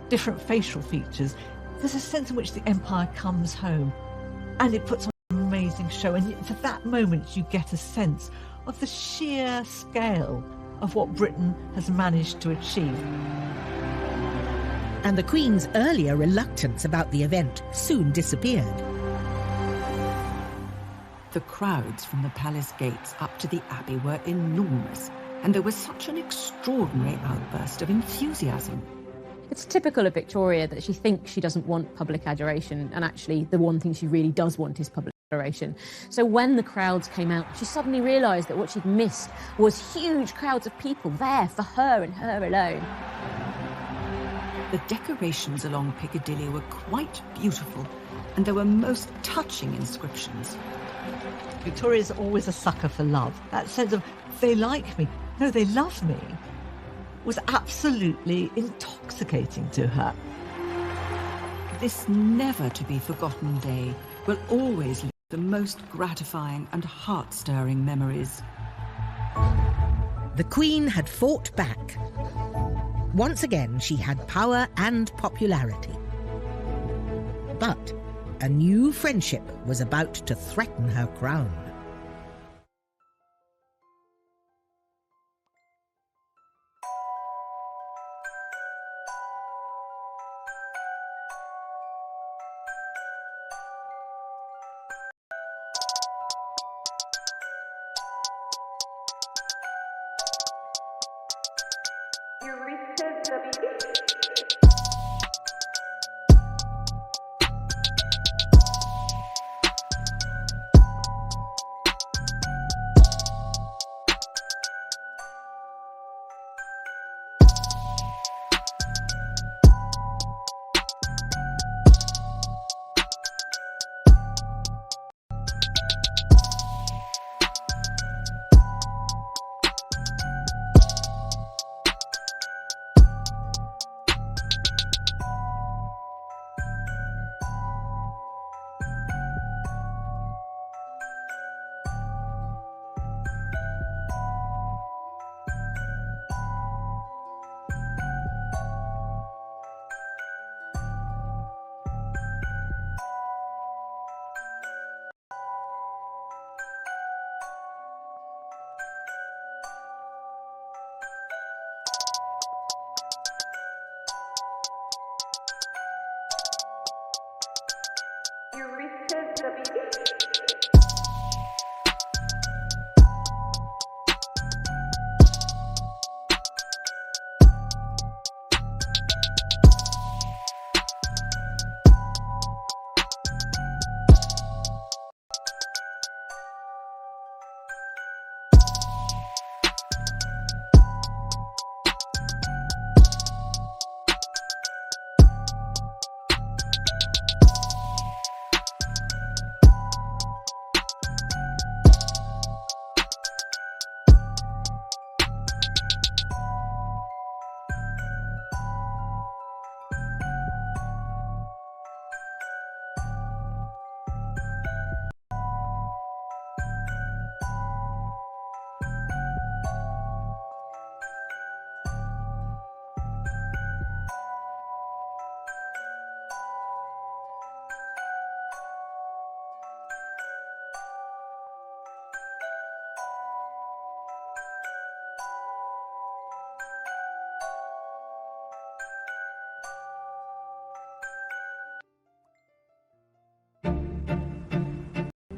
different facial features. There's a sense in which the empire comes home, and it puts on an amazing show. And for that moment, you get a sense of the sheer scale of what Britain has managed to achieve. And the Queen's earlier reluctance about the event soon disappeared. The crowds from the palace gates up to the Abbey were enormous, and there was such an extraordinary outburst of enthusiasm. It's typical of Victoria that she thinks she doesn't want public adoration, and actually the one thing she really does want is public adoration. So when the crowds came out, she suddenly realised that what she'd missed was huge crowds of people there for her and her alone. The decorations along Piccadilly were quite beautiful, and there were most touching inscriptions. Victoria's always a sucker for love. That sense of, they like me, no, they love me, was absolutely intoxicating to her. This never-to-be-forgotten day will always leave the most gratifying and heart-stirring memories. The Queen had fought back. Once again, she had power and popularity. But a new friendship was about to threaten her crown.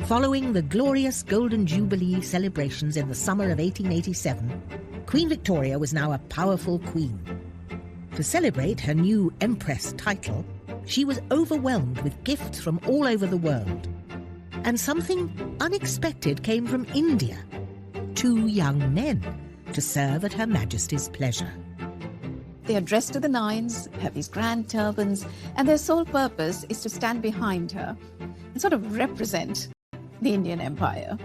Following the glorious Golden Jubilee celebrations in the summer of 1887, Queen Victoria was now a powerful queen. To celebrate her new Empress title, she was overwhelmed with gifts from all over the world. And something unexpected came from India. 2 young men to serve at Her Majesty's pleasure. They are dressed to the nines, have these grand turbans, and their sole purpose is to stand behind her and sort of represent the Indian Empire.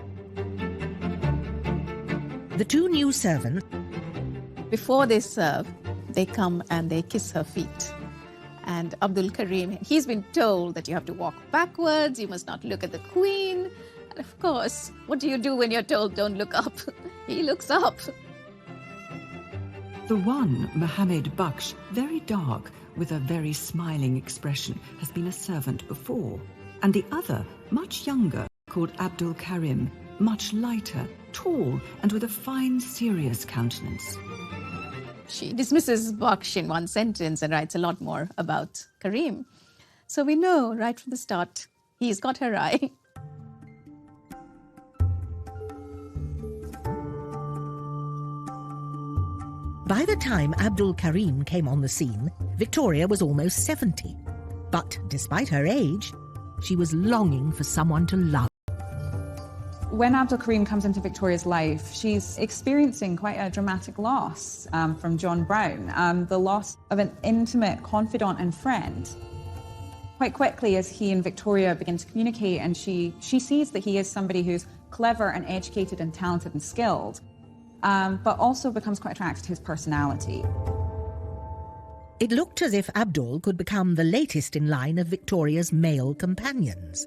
The 2 new servants, before they serve, they come and they kiss her feet. And Abdul Karim, he's been told that you have to walk backwards, you must not look at the Queen. And of course, what do you do when you're told don't look up? He looks up. The one, Mohammed Baksh, very dark, with a very smiling expression, has been a servant before. And the other, much younger, called Abdul Karim, much lighter, tall, and with a fine, serious countenance. She dismisses Baksh in one sentence and writes a lot more about Karim. So we know right from the start, he's got her eye. By the time Abdul Karim came on the scene, Victoria was almost 70. But despite her age, she was longing for someone to love. When Abdul Karim comes into Victoria's life, she's experiencing quite a dramatic loss from John Brown, the loss of an intimate confidant and friend. Quite quickly, as he and Victoria begin to communicate, and she sees that he is somebody who's clever and educated and talented and skilled. but also becomes quite attracted to his personality. It looked as if Abdul could become the latest in line of Victoria's male companions.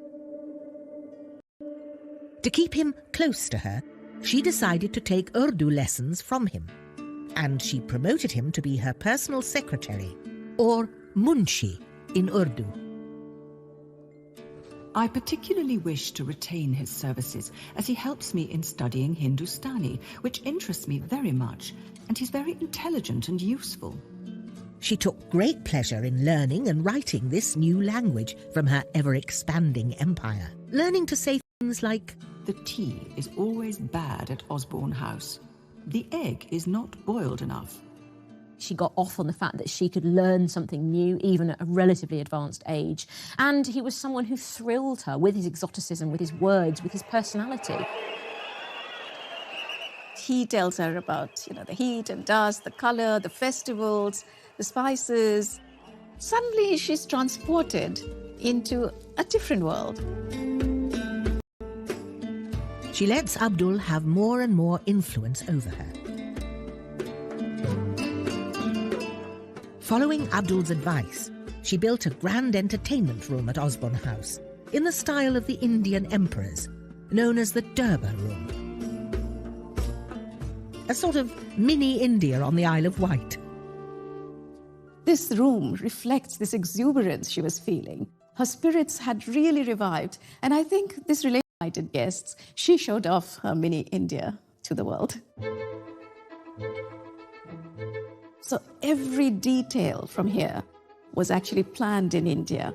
To keep him close to her, she decided to take Urdu lessons from him, and she promoted him to be her personal secretary, or munshi in Urdu. I particularly wish to retain his services, as he helps me in studying Hindustani, which interests me very much, and he's very intelligent and useful. She took great pleasure in learning and writing this new language from her ever-expanding empire, learning to say things like, "The tea is always bad at Osborne House. The egg is not boiled enough." She got off on the fact that she could learn something new, even at a relatively advanced age. And he was someone who thrilled her with his exoticism, with his words, with his personality. He tells her about, the heat and dust, the colour, the festivals, the spices. Suddenly she's transported into a different world. She lets Abdul have more and more influence over her. Following Abdul's advice, she built a grand entertainment room at Osborne House, in the style of the Indian emperors, known as the Durbar Room. A sort of mini India on the Isle of Wight. This room reflects this exuberance she was feeling. Her spirits had really revived, and I think this really invited guests. She showed off her mini India to the world. So every detail from here was actually planned in India.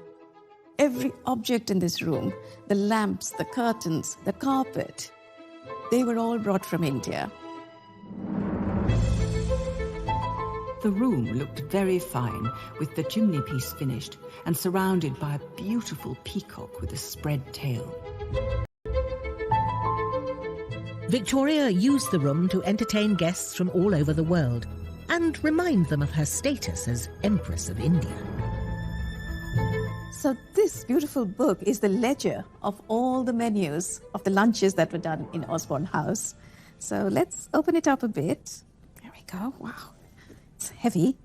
Every object in this room, the lamps, the curtains, the carpet, they were all brought from India. The room looked very fine, with the chimney piece finished and surrounded by a beautiful peacock with a spread tail. Victoria used the room to entertain guests from all over the world and remind them of her status as Empress of India. So this beautiful book is the ledger of all the menus of the lunches that were done in Osborne House. So let's open it up a bit. There we go. Wow. It's heavy.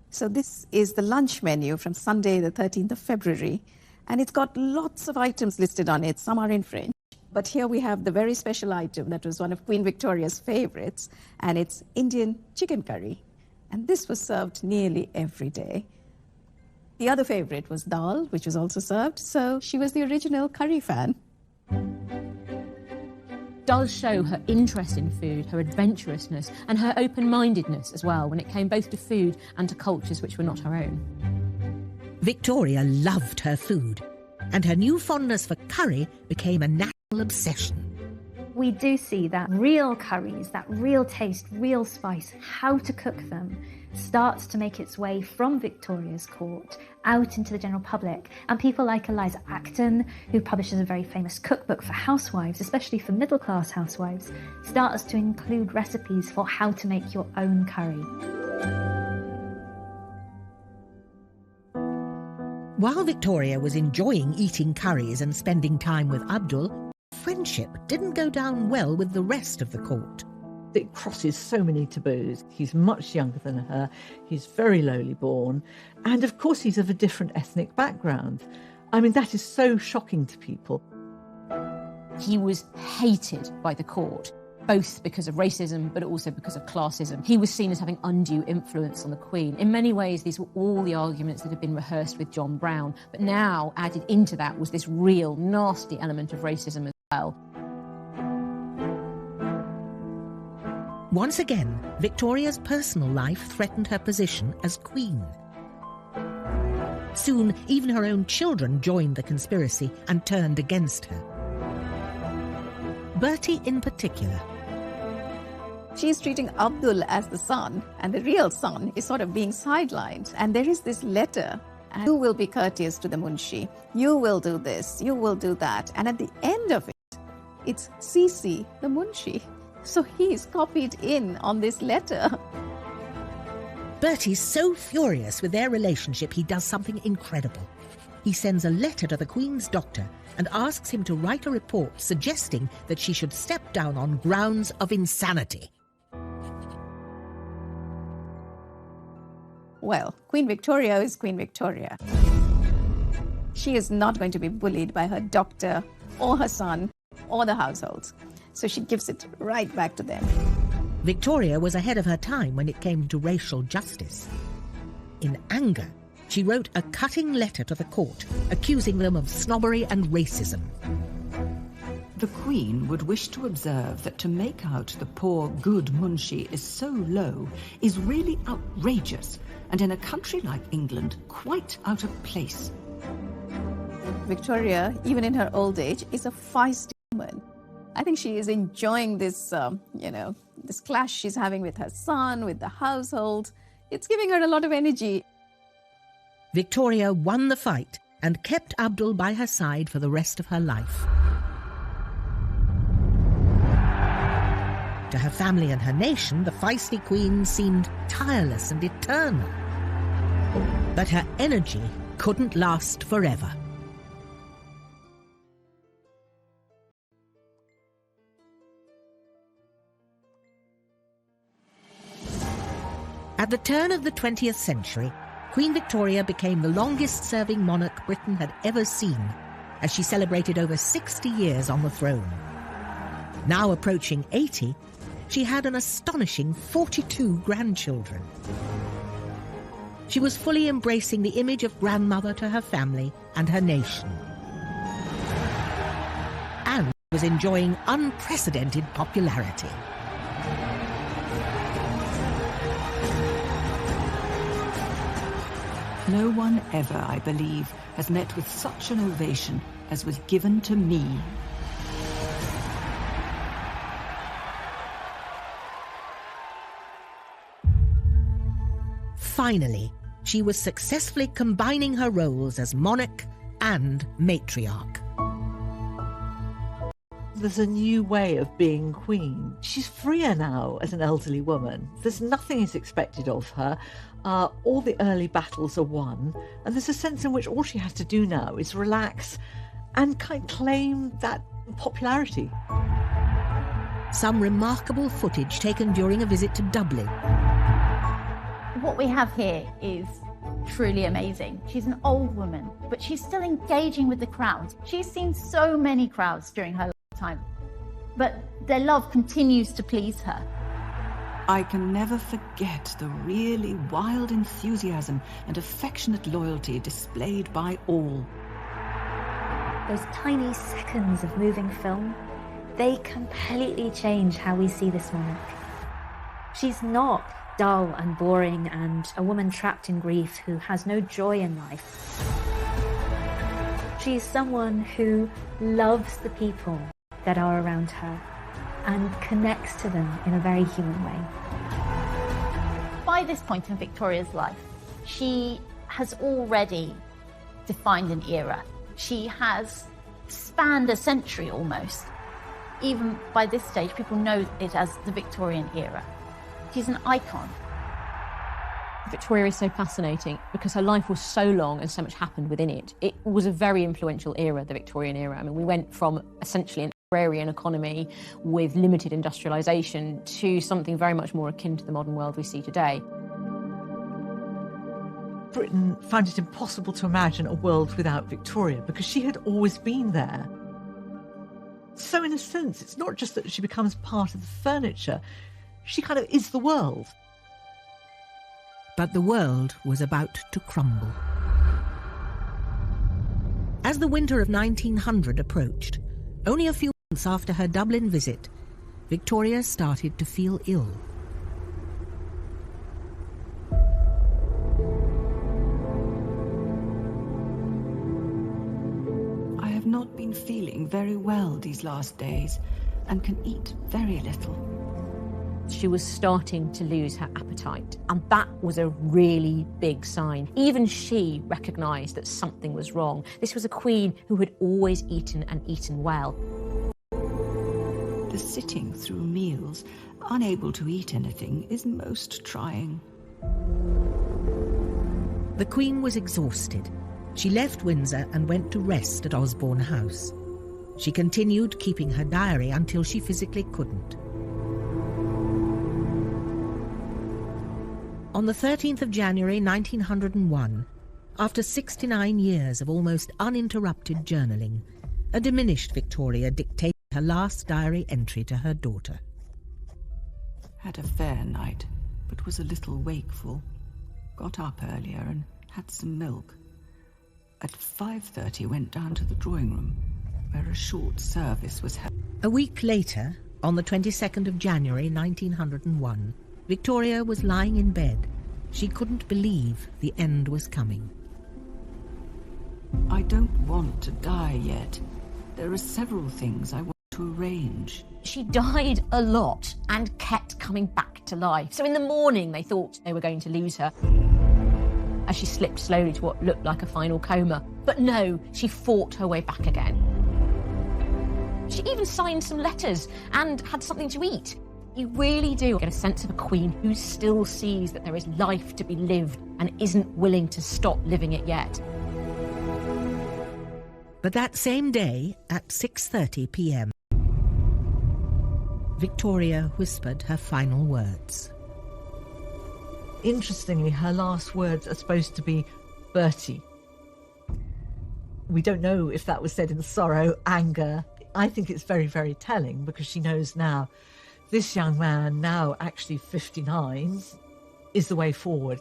So this is the lunch menu from Sunday, the 13th of February. And it's got lots of items listed on it. Some are in French. But here we have the very special item that was one of Queen Victoria's favorites, and it's Indian chicken curry. And this was served nearly every day. The other favorite was dal, which was also served, so she was the original curry fan. Does show her interest in food, her adventurousness, and her open-mindedness as well when it came both to food and to cultures which were not her own. Victoria loved her food, and her new fondness for curry became a national obsession. We do see that real curries, that real taste, real spice, how to cook them, starts to make its way from Victoria's court out into the general public. And people like Eliza Acton, who publishes a very famous cookbook for housewives, especially for middle-class housewives, starts to include recipes for how to make your own curry. While Victoria was enjoying eating curries and spending time with Abdul, friendship didn't go down well with the rest of the court. It crosses so many taboos. He's much younger than her, he's very lowly born, and of course he's of a different ethnic background. I mean, that is so shocking to people. He was hated by the court, both because of racism, but also because of classism. He was seen as having undue influence on the Queen. In many ways, these were all the arguments that had been rehearsed with John Brown, but now added into that was this real, nasty element of racism as well. Once again, Victoria's personal life threatened her position as Queen. Soon, even her own children joined the conspiracy and turned against her. Bertie in particular. She's treating Abdul as the son, and the real son is sort of being sidelined. And there is this letter, and you will be courteous to the Munshi. You will do this, you will do that. And at the end of it, it's CC, the Munshi. So he's copied in on this letter. Bertie's so furious with their relationship, he does something incredible. He sends a letter to the Queen's doctor and asks him to write a report suggesting that she should step down on grounds of insanity. Well, Queen Victoria is Queen Victoria. She is not going to be bullied by her doctor or her son or the household. So she gives it right back to them. Victoria was ahead of her time when it came to racial justice. In anger, she wrote a cutting letter to the court, accusing them of snobbery and racism. The Queen would wish to observe that to make out the poor, good Munshi is so low is really outrageous, and in a country like England, quite out of place. Victoria, even in her old age, is a feisty woman. I think she is enjoying this, this clash she's having with her son, with the household. It's giving her a lot of energy. Victoria won the fight and kept Abdul by her side for the rest of her life. To her family and her nation, the feisty queen seemed tireless and eternal. But her energy couldn't last forever. At the turn of the 20th century, Queen Victoria became the longest-serving monarch Britain had ever seen, as she celebrated over 60 years on the throne. Now approaching 80, she had an astonishing 42 grandchildren. She was fully embracing the image of grandmother to her family and her nation. And was enjoying unprecedented popularity. No one ever, I believe, has met with such an ovation as was given to me. Finally, she was successfully combining her roles as monarch and matriarch. There's a new way of being queen. She's freer now as an elderly woman. There's nothing is expected of her. All the early battles are won, and there's a sense in which all she has to do now is relax and claim that popularity. Some remarkable footage taken during a visit to Dublin. What we have here is truly amazing. She's an old woman, but she's still engaging with the crowds. She's seen so many crowds during her lifetime, but their love continues to please her. I can never forget the really wild enthusiasm and affectionate loyalty displayed by all. Those tiny seconds of moving film, they completely change how we see this monarch. She's not dull and boring and a woman trapped in grief who has no joy in life. She is someone who loves the people that are around her and connects to them in a very human way. By this point in Victoria's life, she has already defined an era. She has spanned a century almost. Even by this stage, people know it as the Victorian era. She's an icon. Victoria is so fascinating because her life was so long and so much happened within it. It was a very influential era, the Victorian era. I mean, we went from essentially an agrarian economy with limited industrialisation to something very much more akin to the modern world we see today. Britain found it impossible to imagine a world without Victoria because she had always been there. So in a sense, it's not just that she becomes part of the furniture, she kind of is the world. But the world was about to crumble. As the winter of 1900 approached, only a few months after her Dublin visit, Victoria started to feel ill. I have not been feeling very well these last days and can eat very little. She was starting to lose her appetite, and that was a really big sign. Even she recognised that something was wrong. This was a queen who had always eaten and eaten well. The sitting through meals, unable to eat anything, is most trying. The Queen was exhausted. She left Windsor and went to rest at Osborne House. She continued keeping her diary until she physically couldn't. On the 13th of January 1901, after 69 years of almost uninterrupted journaling, a diminished Victoria dictated her last diary entry to her daughter. Had a fair night, but was a little wakeful. Got up earlier and had some milk. At 5:30 went down to the drawing room, where a short service was held. A week later, on the 22nd of January 1901, Victoria was lying in bed. She couldn't believe the end was coming. I don't want to die yet. There are several things I want to arrange. She died a lot and kept coming back to life. So in the morning they thought they were going to lose her as she slipped slowly to what looked like a final coma. But no, she fought her way back again. She even signed some letters and had something to eat. You really do get a sense of a queen who still sees that there is life to be lived and isn't willing to stop living it yet. But that same day, at 6:30 p.m, Victoria whispered her final words. Interestingly, her last words are supposed to be Bertie. We don't know if that was said in sorrow, anger. I think it's very, very telling, because she knows now this young man, now actually 59, is the way forward.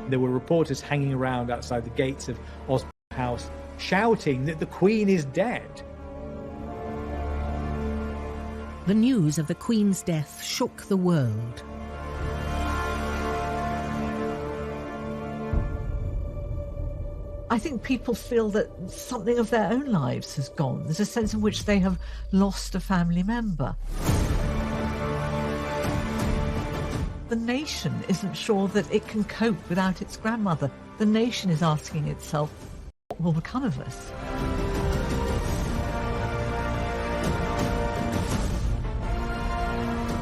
There were reporters hanging around outside the gates of Osborne House shouting that the Queen is dead. The news of the Queen's death shook the world. I think people feel that something of their own lives has gone. There's a sense in which they have lost a family member. The nation isn't sure that it can cope without its grandmother. The nation is asking itself, what will become of us?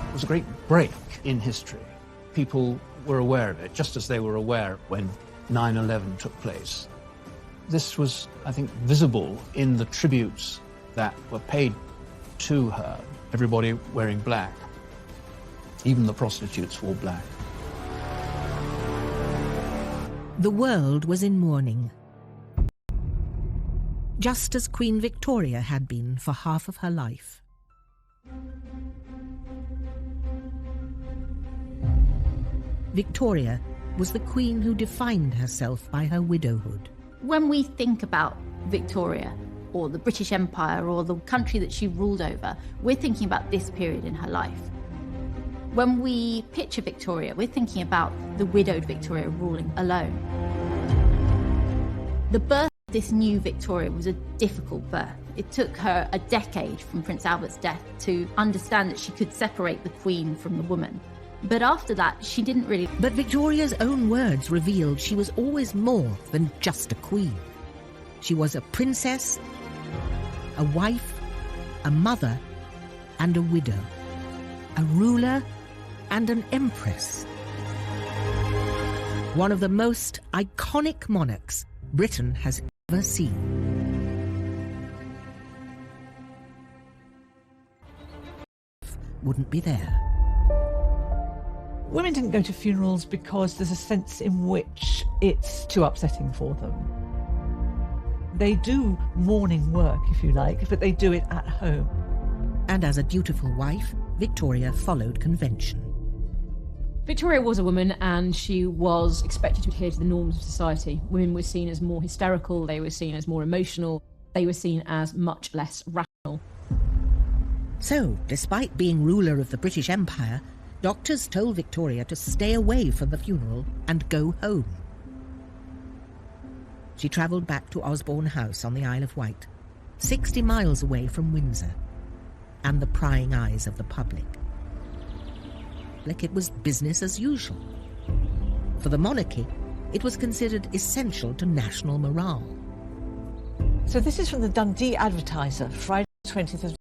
It was a great break in history. People were aware of it, just as they were aware when 9/11 took place. This was, I think, visible in the tributes that were paid to her. Everybody wearing black. Even the prostitutes wore black. The world was in mourning, just as Queen Victoria had been for half of her life. Victoria was the queen who defined herself by her widowhood. When we think about Victoria, or the British Empire, or the country that she ruled over, we're thinking about this period in her life. When we picture Victoria, we're thinking about the widowed Victoria ruling alone. The birth of this new Victoria was a difficult birth. It took her a decade from Prince Albert's death to understand that she could separate the Queen from the woman. But after that, she didn't really... But Victoria's own words revealed she was always more than just a queen. She was a princess, a wife, a mother, and a widow. A ruler and an empress. One of the most iconic monarchs Britain has ever seen. Wouldn't be there. Women didn't go to funerals because there's a sense in which it's too upsetting for them. They do mourning work, if you like, but they do it at home. And as a dutiful wife, Victoria followed convention. Victoria was a woman, and she was expected to adhere to the norms of society. Women were seen as more hysterical, they were seen as more emotional, they were seen as much less rational. So, despite being ruler of the British Empire, doctors told Victoria to stay away from the funeral and go home. She travelled back to Osborne House on the Isle of Wight, 60 miles away from Windsor and the prying eyes of the public. Like it was business as usual. For the monarchy, it was considered essential to national morale. So this is from the Dundee Advertiser, Friday 20th of